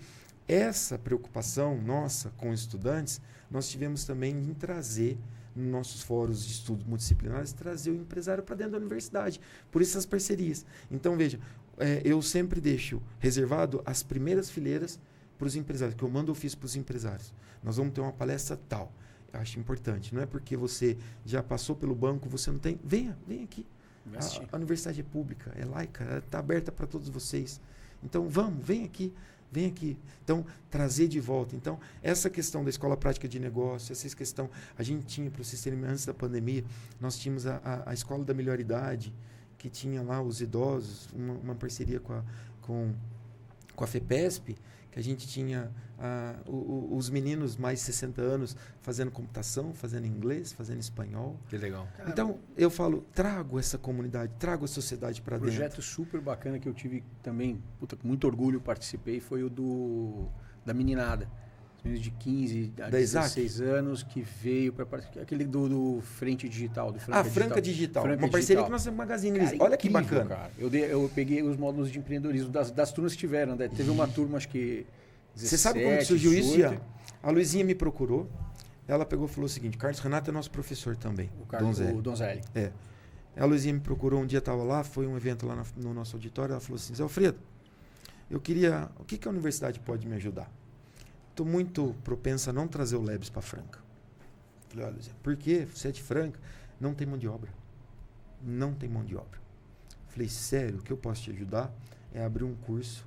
essa preocupação nossa com os estudantes, nós tivemos também em trazer nos nossos fóruns de estudos multidisciplinares, trazer o empresário para dentro da universidade. Por isso as parcerias. Então, veja, eu sempre deixo reservado as primeiras fileiras para os empresários, que eu mando ofício para os empresários. Nós vamos ter uma palestra tal. Eu acho importante. Não é porque você já passou pelo banco, você não tem... Vem aqui. A universidade é pública, é laica, está aberta para todos vocês. Então, vem aqui. Vem aqui. Então, trazer de volta. Então, essa questão da escola prática de negócio, essa questão... A gente tinha, para vocês terem, antes da pandemia, nós tínhamos a escola da melhor idade, que tinha lá os idosos, uma parceria com a FEPESP, que a gente tinha os meninos mais de 60 anos fazendo computação, fazendo inglês, fazendo espanhol. Que legal. Então, eu falo, trago essa comunidade, trago a sociedade para dentro. Um projeto super bacana que eu tive também, com muito orgulho participei, foi o da meninada. Os meninos de 15 a 16 anos que veio para participar. Aquele do Frente Digital. Do Franca Digital. Uma parceria com o nosso Magazine Luiza. Olha que bacana. Cara. Eu peguei os módulos de empreendedorismo das turmas que tiveram. Né? Teve uma turma, acho que 17, você sabe como que surgiu 18. isso, Ian? A Luizinha me procurou. Ela pegou e falou o seguinte, Carlos Renato é nosso professor também. O Donzelli. A Luizinha me procurou, um dia estava lá, foi um evento lá no nosso auditório, ela falou assim, Zé Alfredo, o que a universidade pode me ajudar? Estou muito propensa a não trazer o Lebes para Franca. Falei, olha, Zé, por quê? Você é de Franca? Não tem mão de obra. Não tem mão de obra. Falei, sério, o que eu posso te ajudar é abrir um curso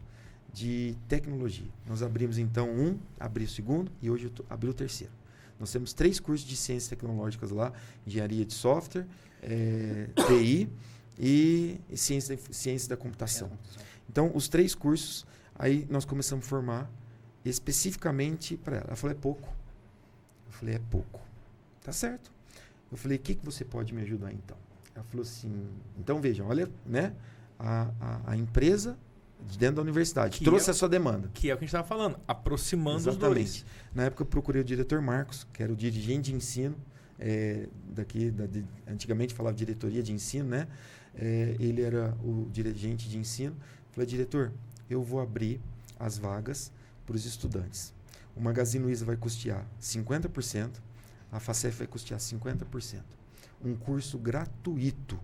de tecnologia. Nós abrimos então abri o segundo e hoje eu abri o terceiro. Nós temos 3 cursos de ciências tecnológicas lá, engenharia de software, TI e ciência da computação. Então, os 3 cursos, aí nós começamos a formar especificamente para ela. Ela falou, é pouco. Eu falei, é pouco. Tá certo. Eu falei, o que você pode me ajudar então? Ela falou assim, então vejam, olha, né, a empresa de dentro da universidade trouxe a sua demanda. Que é o que a gente estava falando, aproximando os dois. Na época eu procurei o diretor Marcos, que era o dirigente de ensino, antigamente falava diretoria de ensino, né? Ele era o dirigente de ensino. Falei, diretor, eu vou abrir as vagas para os estudantes. O Magazine Luiza vai custear 50%, a FACEF vai custear 50%. Um curso gratuito.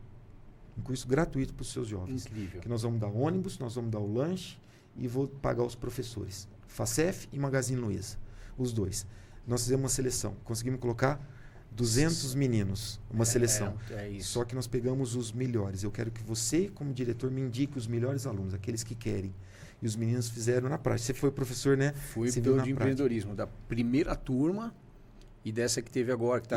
Um curso gratuito para os seus jovens. Incrível. Que nós vamos dar ônibus, nós vamos dar o lanche e vou pagar os professores. FACEF e Magazine Luiza. Os 2. Nós fizemos uma seleção. Conseguimos colocar 200 meninos. Uma seleção. Isso. Só que nós pegamos os melhores. Eu quero que você, como diretor, me indique os melhores alunos, aqueles que querem. E os meninos fizeram na prática. Você foi professor, né? Fui de empreendedorismo. Da primeira turma e dessa que teve agora. Que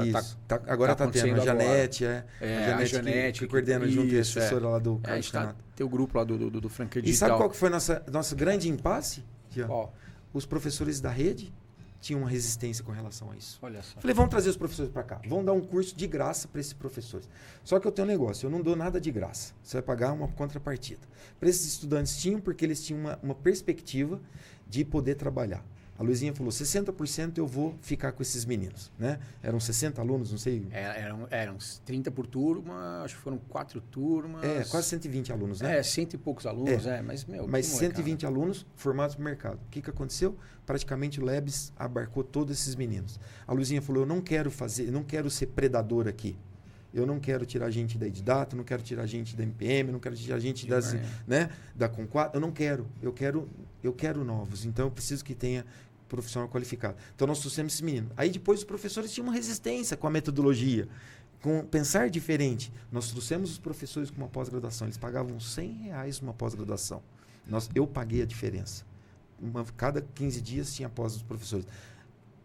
agora está tendo a Janete. A Janete que coordena junto a assessora lá do Carlos Renato. Tem o grupo lá do Franca Digital. E sabe qual que foi nosso grande impasse? Os professores da rede tinham uma resistência com relação a isso. Olha só. Falei, vamos trazer os professores para cá. Vamos dar um curso de graça para esses professores. Só que eu tenho um negócio, eu não dou nada de graça. Você vai pagar uma contrapartida. Para esses estudantes tinham, porque eles tinham uma perspectiva de poder trabalhar. A Luizinha falou, 60% eu vou ficar com esses meninos, né? Eram 60 alunos, não sei. Eram 30 por turma, acho que foram 4 turmas. Quase 120 alunos, né? 100 e poucos alunos, mas, Mas 120 alunos formados para o mercado. O que aconteceu? Praticamente o Labs abarcou todos esses meninos. A Luizinha falou, eu não quero ser predador aqui. Eu não quero tirar gente da Edidata, não quero tirar gente da MPM, não quero tirar gente da Conquad. Eu não quero. Eu quero novos. Então, eu preciso que tenha profissional qualificado. Então, nós trouxemos esse menino. Aí, depois, os professores tinham uma resistência com a metodologia, com pensar diferente. Nós trouxemos os professores com uma pós-graduação. Eles pagavam R$100 uma pós-graduação. Eu paguei a diferença. Cada 15 dias tinha pós dos professores.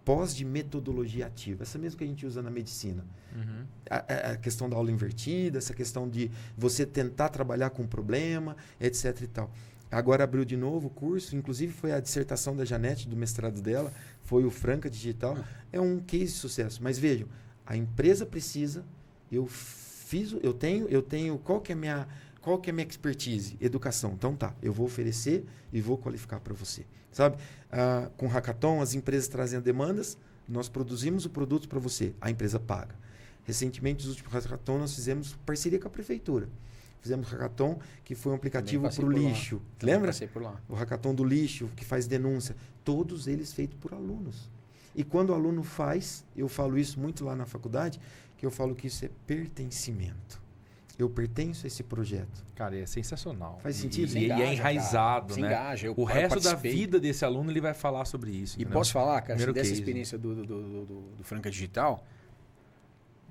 Pós de metodologia ativa. Essa mesmo que a gente usa na medicina. Uhum. A questão da aula invertida, essa questão de você tentar trabalhar com o problema, etc. e tal. Agora abriu de novo o curso, inclusive foi a dissertação da Janete, do mestrado dela, foi o Franca Digital. É um case de sucesso. Mas vejam, a empresa precisa, eu tenho, qual que é a minha expertise? Educação. Então tá, eu vou oferecer e vou qualificar para você. Sabe? Com o Hackathon, as empresas trazem demandas, nós produzimos o produto para você, a empresa paga. Recentemente, nos últimos Hackathon, nós fizemos parceria com a prefeitura. Fizemos o Hackathon, que foi um aplicativo para o lixo. Lembra? Passei por lá. O Hackathon do lixo, que faz denúncia. Todos eles feitos por alunos. E quando o aluno faz, eu falo isso muito lá na faculdade, que eu falo que isso é pertencimento. Eu pertenço a esse projeto. Cara, é sensacional. Faz sentido? E é enraizado, né? Engaja. O resto da vida desse aluno, ele vai falar sobre isso. E entendeu? posso falar, cara, Primeiro dessa case. experiência do Franca Digital,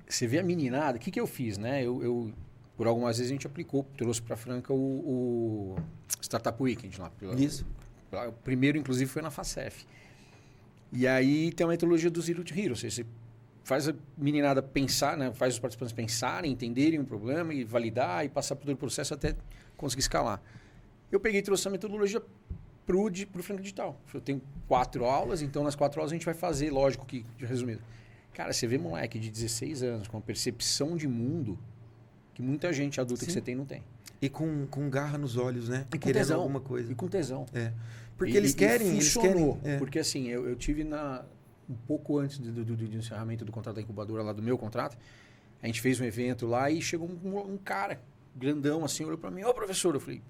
você vê a meninada, o que eu fiz, né? Eu, por algumas vezes a gente aplicou, trouxe para Franca o Startup Weekend lá. Isso. O primeiro, inclusive, foi na FACEF. E aí tem a metodologia do Zero to Hero, ou seja, você faz a meninada pensar, né? Faz os participantes pensarem, entenderem o problema e validar e passar por todo o processo até conseguir escalar. Eu peguei e trouxe a metodologia pro Franca Digital. Eu tenho 4 aulas, então nas 4 aulas a gente vai fazer, lógico que, resumido. Cara, você vê moleque de 16 anos com uma percepção de mundo que muita gente adulta Sim. que você tem não tem. E com garra nos olhos, né? E com querendo tesão. alguma coisa. E com tesão. Porque eles querem. Funcionou. Eles querem, Porque assim, eu tive um pouco antes do encerramento do contrato da incubadora lá, do meu contrato, a gente fez um evento lá e chegou um cara grandão assim, olhou pra mim, ô professor, eu falei,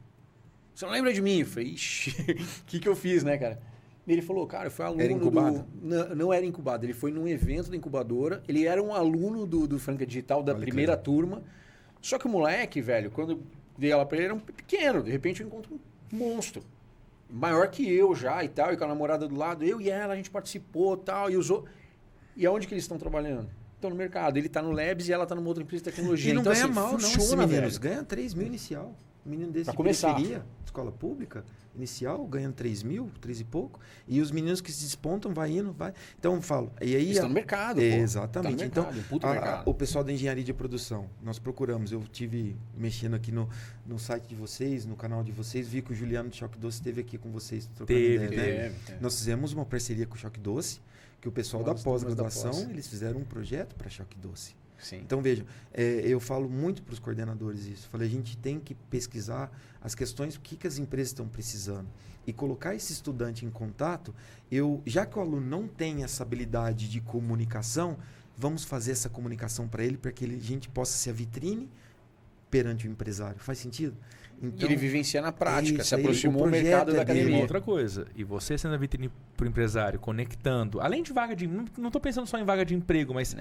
você não lembra de mim? Eu falei, ixi, o que eu fiz, né, cara? E ele falou, cara, eu fui aluno era incubado? Não era incubado, ele foi num evento da incubadora, ele era um aluno do Franca Digital da primeira turma, só que o moleque, velho, quando eu dei ela pra ele, era um pequeno, de repente eu encontro um monstro. Maior que eu já e tal, e com a namorada do lado, eu e ela, a gente participou tal, e usou. E aonde que eles estão trabalhando? Estão no mercado. Ele está no Labs e ela está numa outra empresa de tecnologia. E não então, ganha assim, mal, não, esses funciona, meninos. velho. Ganha 3 mil inicial. Um menino desse Pra de começar. periferia, escola pública, inicial, ganhando 3 mil, 3 e pouco. E os meninos que se despontam, vai indo, vai. Então, eu falo. E aí, Eles estão no mercado, pô. Exatamente. Tá no mercado, Então, puta mercado. o pessoal da engenharia de produção, nós procuramos. Eu tive mexendo aqui no site de vocês, no canal de vocês, vi que o Juliano do Choque Doce esteve aqui com vocês. Trocando ideia, né? Teve. Nós fizemos uma parceria com o Choque Doce, que o pessoal Nós da estamos pós-graduação, da pós. eles fizeram um projeto para Choque Doce. Sim. Então, vejam, eu falo muito para os coordenadores isso. Falei, a gente tem que pesquisar as questões, o que as empresas estão precisando. E colocar esse estudante em contato, já que o aluno não tem essa habilidade de comunicação, vamos fazer essa comunicação para ele, para que a gente possa ser a vitrine perante o empresário. Faz sentido? Então, ele vivencia na prática, isso se aí, aproximou o do mercado projeto da é dele. E uma academia. outra coisa, e você sendo a vitrine para o empresário, conectando, além de vaga de... Não estou pensando só em vaga de emprego, mas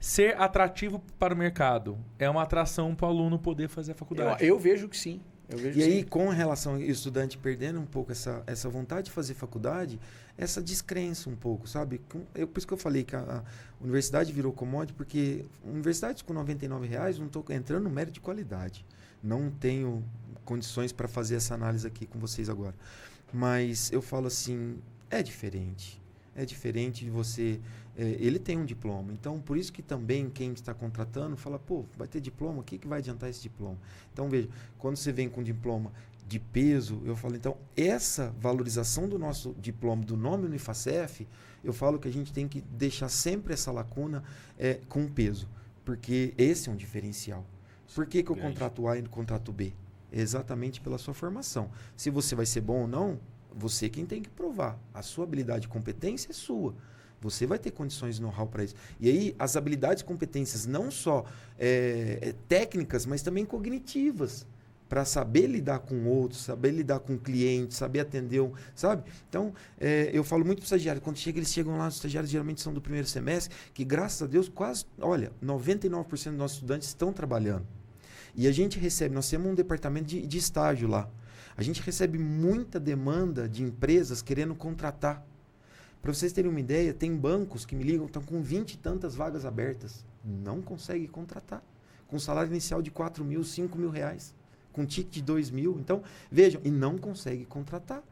ser atrativo para o mercado é uma atração para o aluno poder fazer a faculdade. Eu vejo que sim. Eu vejo E que aí, sim. com relação ao estudante perdendo um pouco essa vontade de fazer faculdade, essa descrença um pouco, sabe? Por isso que eu falei que a universidade virou commodity, porque universidades com R$99 não estou entrando no mérito de qualidade. Não tenho condições para fazer essa análise aqui com vocês agora. Mas eu falo assim, é diferente. É diferente de você... ele tem um diploma. Então, por isso que também quem está contratando fala, pô, vai ter diploma? O que vai adiantar esse diploma? Então, veja, quando você vem com diploma de peso, eu falo, então, essa valorização do nosso diploma, do nome Unifacef, eu falo que a gente tem que deixar sempre essa lacuna com peso. Porque esse é um diferencial. Por que eu contrato A e contrato B? Exatamente pela sua formação. Se você vai ser bom ou não, você quem tem que provar. A sua habilidade e competência é sua. Você vai ter condições de know-how para isso. E aí, as habilidades e competências não só técnicas, mas também cognitivas. Para saber lidar com outros, saber lidar com o cliente, saber atender, sabe? Então, eu falo muito para os estagiários. Quando eles chegam lá, os estagiários geralmente são do primeiro semestre, que graças a Deus, 99% dos nossos estudantes estão trabalhando. E a gente recebe, nós temos um departamento de estágio lá. A gente recebe muita demanda de empresas querendo contratar. Para vocês terem uma ideia, tem bancos que me ligam, estão com 20 e tantas vagas abertas. Não conseguem contratar. Com salário inicial de 4 mil, 5 mil reais. Com ticket de 2 mil. Então, vejam, e não conseguem contratar.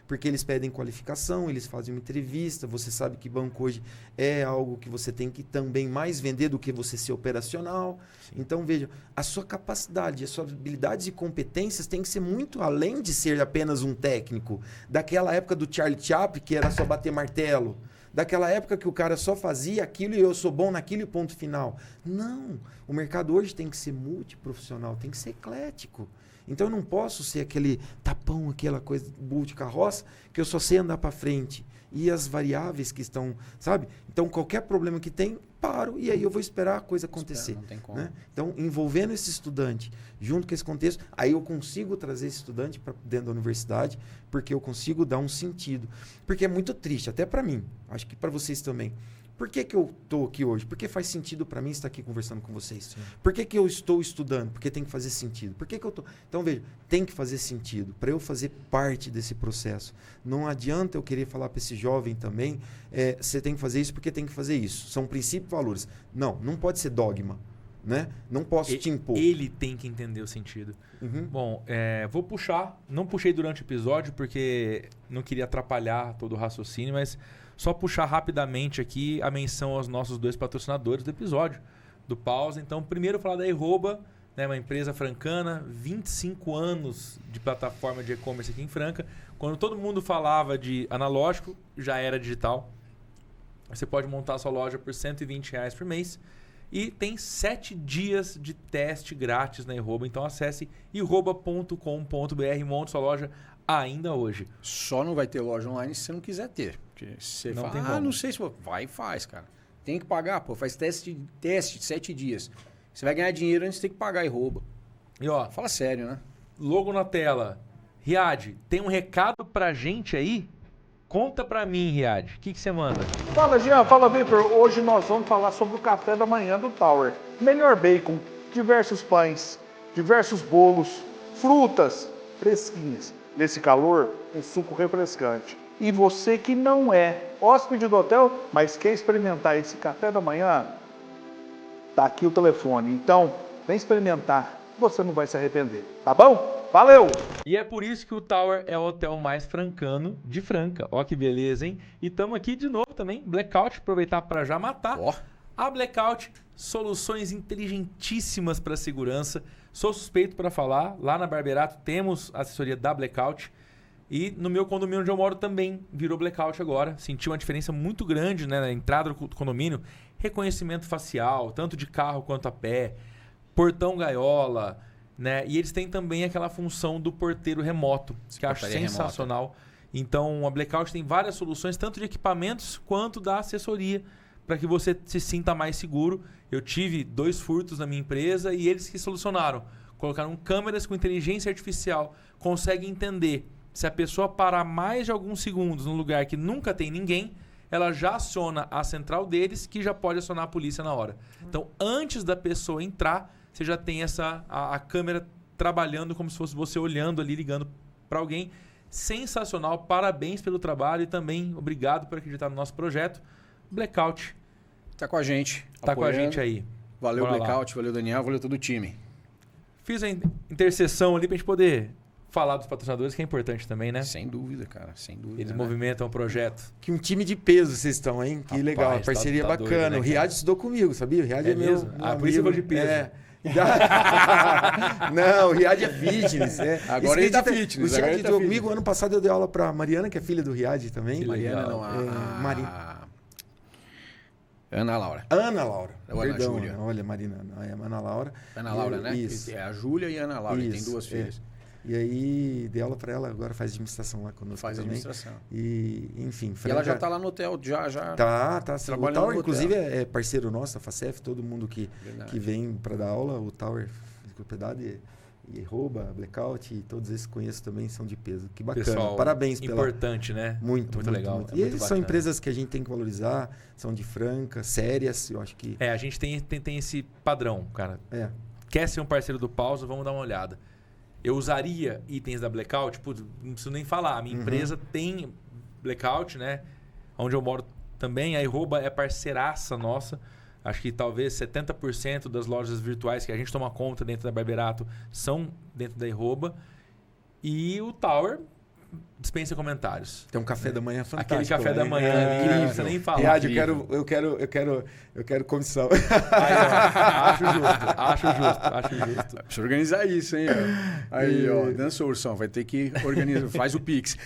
Porque eles pedem qualificação, eles fazem uma entrevista. Você sabe que banco hoje é algo que você tem que também mais vender do que você ser operacional. Sim. Então, vejam, a sua capacidade, as suas habilidades e competências têm que ser muito além de ser apenas um técnico. Daquela época do Charlie Chaplin, que era só bater martelo. Daquela época que o cara só fazia aquilo e eu sou bom naquilo e ponto final. Não. O mercado hoje tem que ser multiprofissional, tem que ser eclético. Então eu não posso ser aquele tapão, aquela coisa burro de carroça, que eu só sei andar para frente. E as variáveis que estão, sabe? Então qualquer problema que tem, paro e aí eu vou esperar a coisa acontecer. Não tem como. Né? Então, envolvendo esse estudante junto com esse contexto, aí eu consigo trazer esse estudante para dentro da universidade, porque eu consigo dar um sentido. Porque é muito triste, até para mim, acho que para vocês também. Por que eu estou aqui hoje? Porque faz sentido para mim estar aqui conversando com vocês. Sim. Por que eu estou estudando? Porque tem que fazer sentido. Por que eu estou... Então, veja, tem que fazer sentido para eu fazer parte desse processo. Não adianta eu querer falar para esse jovem também, você tem que fazer isso porque tem que fazer isso. São princípios e valores. Não pode ser dogma. Né? Não posso te impor. Ele tem que entender o sentido. Uhum. Bom, vou puxar. Não puxei durante o episódio porque não queria atrapalhar todo o raciocínio, mas só puxar rapidamente aqui a menção aos nossos 2 patrocinadores do episódio, do Pausa. Então, primeiro falar da Eroba, né, uma empresa francana, 25 anos de plataforma de e-commerce aqui em Franca. Quando todo mundo falava de analógico, já era digital. Você pode montar a sua loja por R$120 por mês. E tem 7 dias de teste grátis na Eroba. Então acesse eroba.com.br e monte sua loja ainda hoje. Só não vai ter loja online se você não quiser ter. Porque você não fala, tem como. Não sei se... Vai e faz, cara. Tem que pagar, faz teste de 7 dias. Você vai ganhar dinheiro antes de ter que pagar e rouba. E ó, fala sério, né? Logo na tela. Riad, tem um recado pra gente aí? Conta pra mim, Riad. O que você manda? Fala, Jean. Fala, Victor. Hoje nós vamos falar sobre o café da manhã do Tower. Melhor bacon, diversos pães, diversos bolos, frutas fresquinhas. Nesse calor, um suco refrescante. E você que não é hóspede do hotel, mas quer experimentar esse café da manhã, tá aqui o telefone. Então, vem experimentar. Você não vai se arrepender. Tá bom? Valeu! E é por isso que o Tower é o hotel mais francano de Franca. Ó que beleza, hein? E estamos aqui de novo também, Blackout, aproveitar para já matar. A Blackout, soluções inteligentíssimas para segurança. Sou suspeito para falar, lá na Barberato temos a assessoria da Blackout. E no meu condomínio onde eu moro também virou Blackout agora. Senti uma diferença muito grande, né, na entrada do condomínio. Reconhecimento facial, tanto de carro quanto a pé. Portão gaiola, né? E eles têm também aquela função do porteiro remoto, que eu acho sensacional. Remota. Então, a Blackout tem várias soluções, tanto de equipamentos quanto da assessoria, para que você se sinta mais seguro. Eu tive 2 furtos na minha empresa e eles que solucionaram. Colocaram câmeras com inteligência artificial, conseguem entender se a pessoa parar mais de alguns segundos num lugar que nunca tem ninguém, ela já aciona a central deles, que já pode acionar a polícia na hora. Então, antes da pessoa entrar, você já tem a câmera trabalhando como se fosse você olhando ali, ligando para alguém. Sensacional, parabéns pelo trabalho e também obrigado por acreditar no nosso projeto. Blackout. Tá com a gente. Tá apoiando. Com a gente aí. Valeu, Bora Blackout, lá. valeu, Daniel, valeu todo o time. Fiz a interseção ali pra gente poder falar dos patrocinadores, que é importante também, né? Sem dúvida, cara, sem dúvida. Eles movimentam o projeto. Que um time de peso vocês estão, hein? Que Rapaz, legal, parceria tá bacana. doido, né, o Riad estudou comigo, sabia? O Riad é meu Ah, por isso eu vou de peso. Não, o Riad é fitness. Agora ele tá fitness. O Riad estudou comigo. Ano passado eu dei aula pra Mariana, que é filha do Riad também. Que Mariana legal. não, Marina. Ana Laura. Ana Laura. Ou Ana Perdão, Júlia. Olha, Marina. É Ana Laura. Ana Laura, né? Isso. É a Júlia e a Ana Laura. Isso, Tem 2 filhas. E aí, dei aula para ela, agora faz administração lá conosco Faz também. administração. E, enfim. E ela já tá lá no hotel, já. Tá. Trabalhando O Tower, no inclusive, hotel. é parceiro nosso, a Facef, todo mundo que vem para dar aula, o Tower de propriedade e Rouba, Blackout, e todos esses que conheço também são de peso. Que bacana. Pessoal, Parabéns pela... importante, né? Muito legal. Muito, e eles são bacana. empresas que a gente tem que valorizar, são de franca, sérias, eu acho que... A gente tem esse padrão, cara. Quer ser um parceiro do Pausa, vamos dar uma olhada. Eu usaria itens da Blackout, não preciso nem falar. A minha empresa tem Blackout, né? Onde eu moro também. A Iroba é parceiraça nossa. Acho que talvez 70% das lojas virtuais que a gente toma conta dentro da Barberato são dentro da Iroba. E o Tower dispensa comentários. Tem um café da manhã fantástico. Aquele café da manhã incrível, não precisa nem falar. Riad, eu quero comissão. Aí, ó, acho justo. Precisa organizar isso, hein? Aí, ó, dança Ursão, vai ter que organizar, faz o Pix.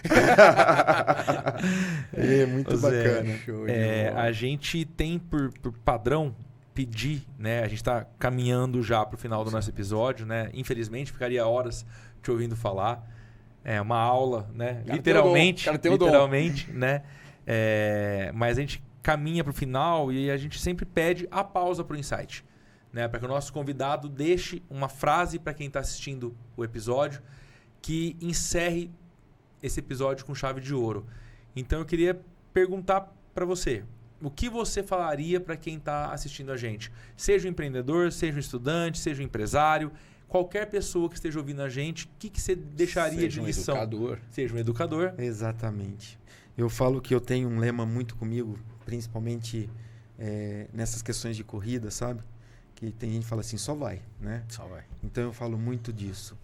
Muito bacana. A gente tem por padrão pedir, né? A gente está caminhando já para o final do nosso episódio, né? Infelizmente, ficaria horas te ouvindo falar. É uma aula, né? Literalmente, né? Mas a gente caminha para o final e a gente sempre pede a pausa para o insight, né? Para que o nosso convidado deixe uma frase para quem está assistindo o episódio que encerre esse episódio com chave de ouro. Então eu queria perguntar para você, o que você falaria para quem está assistindo a gente? Seja um empreendedor, seja um estudante, seja um empresário, qualquer pessoa que esteja ouvindo a gente, o que você deixaria de lição? Seja um educador. Exatamente. Eu falo que eu tenho um lema muito comigo, principalmente nessas questões de corrida, sabe? Que tem gente que fala assim, só vai, né? Só vai. Então eu falo muito disso.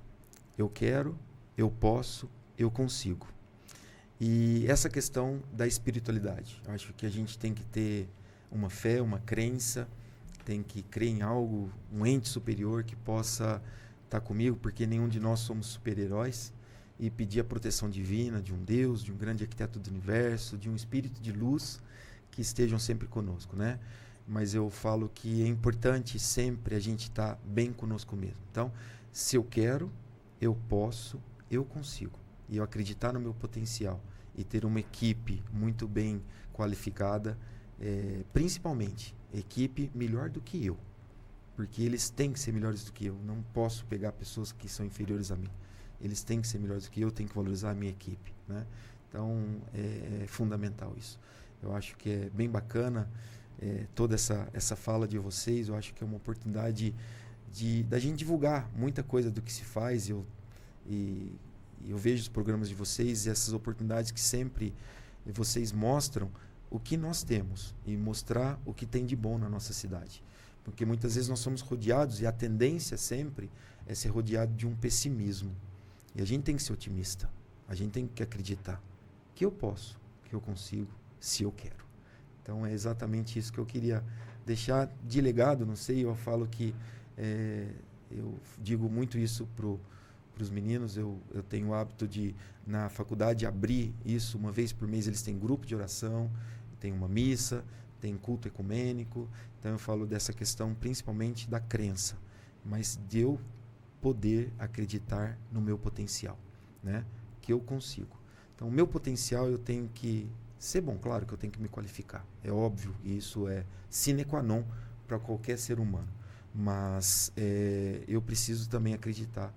Eu quero, eu posso, eu consigo. E essa questão da espiritualidade. Eu acho que a gente tem que ter uma fé, uma crença, tem que crer em algo, um ente superior que possa estar comigo, porque nenhum de nós somos super-heróis, e pedir a proteção divina de um Deus, de um grande arquiteto do universo, de um espírito de luz que estejam sempre conosco, né? Mas eu falo que é importante sempre a gente estar bem conosco mesmo. Então, se eu quero, eu posso, eu consigo. E eu acreditar no meu potencial e ter uma equipe muito bem qualificada, principalmente equipe melhor do que eu, porque eles têm que ser melhores do que eu. Não posso pegar pessoas que são inferiores a mim. Eles têm que ser melhores do que eu, tenho que valorizar a minha equipe, né? Então é fundamental isso. Eu acho que é bem bacana toda essa fala de vocês. Eu acho que é uma oportunidade da gente divulgar muita coisa do que se faz. E eu vejo os programas de vocês e essas oportunidades que sempre vocês mostram o que nós temos e mostrar o que tem de bom na nossa cidade. Porque muitas vezes nós somos rodeados, e a tendência sempre é ser rodeado de um pessimismo. E a gente tem que ser otimista. A gente tem que acreditar que eu posso, que eu consigo, se eu quero. Então é exatamente isso que eu queria deixar de legado. Não sei, eu falo que eu digo muito isso para os meninos. Eu tenho o hábito de, na faculdade, abrir isso. Uma vez por mês eles têm grupo de oração, tem uma missa, tem culto ecumênico. Então eu falo dessa questão principalmente da crença, mas de eu poder acreditar no meu potencial, né? Que eu consigo. Então o meu potencial eu tenho que ser bom, claro que eu tenho que me qualificar. É óbvio, isso é sine qua non para qualquer ser humano. Mas eu preciso também acreditar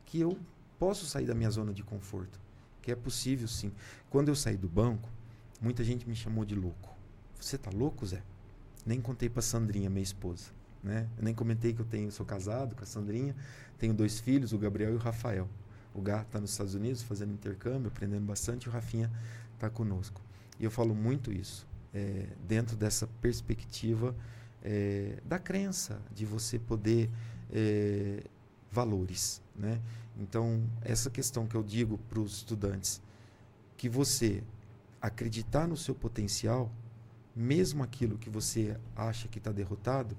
que eu posso sair da minha zona de conforto, que é possível sim. Quando eu saí do banco, muita gente me chamou de louco. Você tá louco, Zé? Nem contei para Sandrinha, minha esposa, né? Eu nem comentei que sou casado com a Sandrinha, tenho 2 filhos, o Gabriel e o Rafael. O Gá está nos Estados Unidos fazendo intercâmbio, aprendendo bastante, e o Rafinha está conosco. E eu falo muito isso, dentro dessa perspectiva da crença, de você poder valores, né? Então, essa questão que eu digo para os estudantes, que você acreditar no seu potencial, mesmo aquilo que você acha que está derrotado,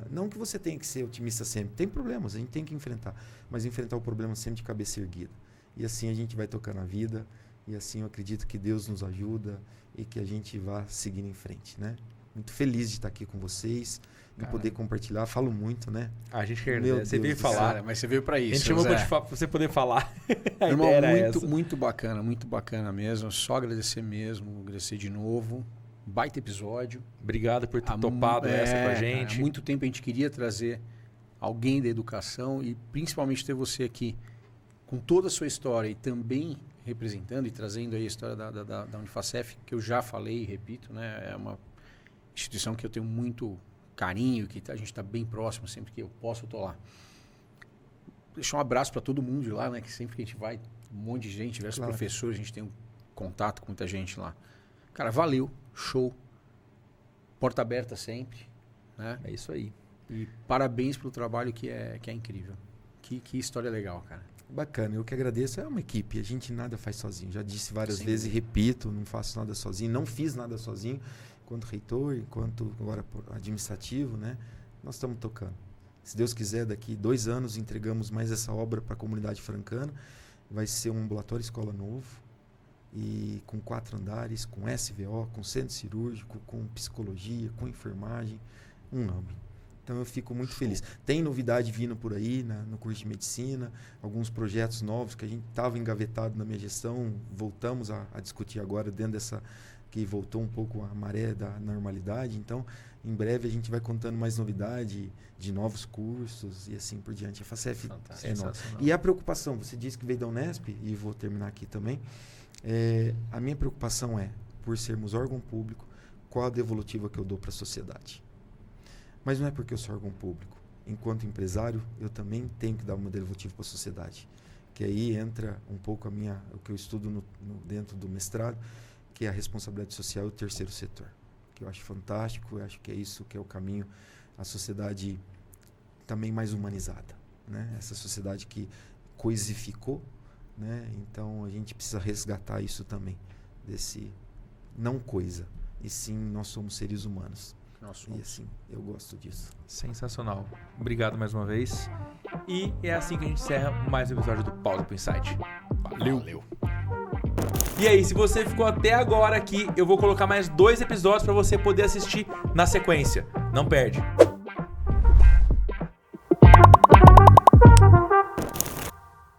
não que você tenha que ser otimista sempre. Tem problemas, a gente tem que enfrentar, mas enfrentar o problema sempre de cabeça erguida. E assim a gente vai tocar na vida, e assim eu acredito que Deus nos ajuda e que a gente vá seguindo em frente, né? muito feliz de estar aqui com vocês e poder compartilhar. Falo muito, né? A gente quer. Meu Você Deus veio do falar. Cara, mas você veio para A isso. gente chamou Zé. pra você poder falar. A Irmão, ideia era essa. muito bacana mesmo. Só agradecer mesmo, agradecer de novo. Baita episódio. Obrigado por ter topado essa com a gente. Cara, há muito tempo a gente queria trazer alguém da educação e principalmente ter você aqui com toda a sua história e também representando e trazendo aí a história da Unifacef, que eu já falei e repito, né? É uma instituição que eu tenho muito carinho, que a gente está bem próximo, sempre que eu posso eu tô lá. Deixar um abraço para todo mundo de lá, né? Que sempre que a gente vai, um monte de gente, diversos professores, a gente tem um contato com muita gente lá. Cara, valeu, show, porta aberta sempre, né? É isso aí. E parabéns pelo trabalho que é incrível. Que história legal, cara. Bacana, eu que agradeço. É uma equipe, a gente nada faz sozinho. Já disse várias Sim. vezes e repito, não faço nada sozinho, não fiz nada sozinho. Enquanto reitor, enquanto agora administrativo, né? Nós estamos tocando. Se Deus quiser, daqui 2 anos entregamos mais essa obra para a comunidade francana. Vai ser um ambulatório escola novo, e com 4 andares, com SVO, com centro cirúrgico, com psicologia, com enfermagem, um hub. Então eu fico muito feliz. Tem novidade vindo por aí no curso de medicina, alguns projetos novos que a gente estava engavetado na minha gestão, voltamos a discutir agora dentro dessa, que voltou um pouco a maré da normalidade. Então, em breve a gente vai contando mais novidade de novos cursos e assim por diante. A Facef é nova. E a preocupação, você disse que veio da Unesp, e vou terminar aqui também, a minha preocupação é, por sermos órgão público, qual a devolutiva que eu dou para a sociedade. Mas não é porque eu sou órgão público. Enquanto empresário, eu também tenho que dar uma devolutiva para a sociedade. Que aí entra um pouco o que eu estudo dentro do mestrado, que é a responsabilidade social e o terceiro setor. Que eu acho fantástico, eu acho que é isso que é o caminho, a sociedade também mais humanizada, né? Essa sociedade que coisificou, né? Então a gente precisa resgatar isso também, desse não coisa, e sim nós somos seres humanos. E assim, eu gosto disso. Sensacional. Obrigado mais uma vez. E é assim que a gente encerra mais um episódio do Pausa pro Insight. Valeu. E aí, se você ficou até agora aqui, eu vou colocar mais 2 episódios para você poder assistir na sequência. Não perde.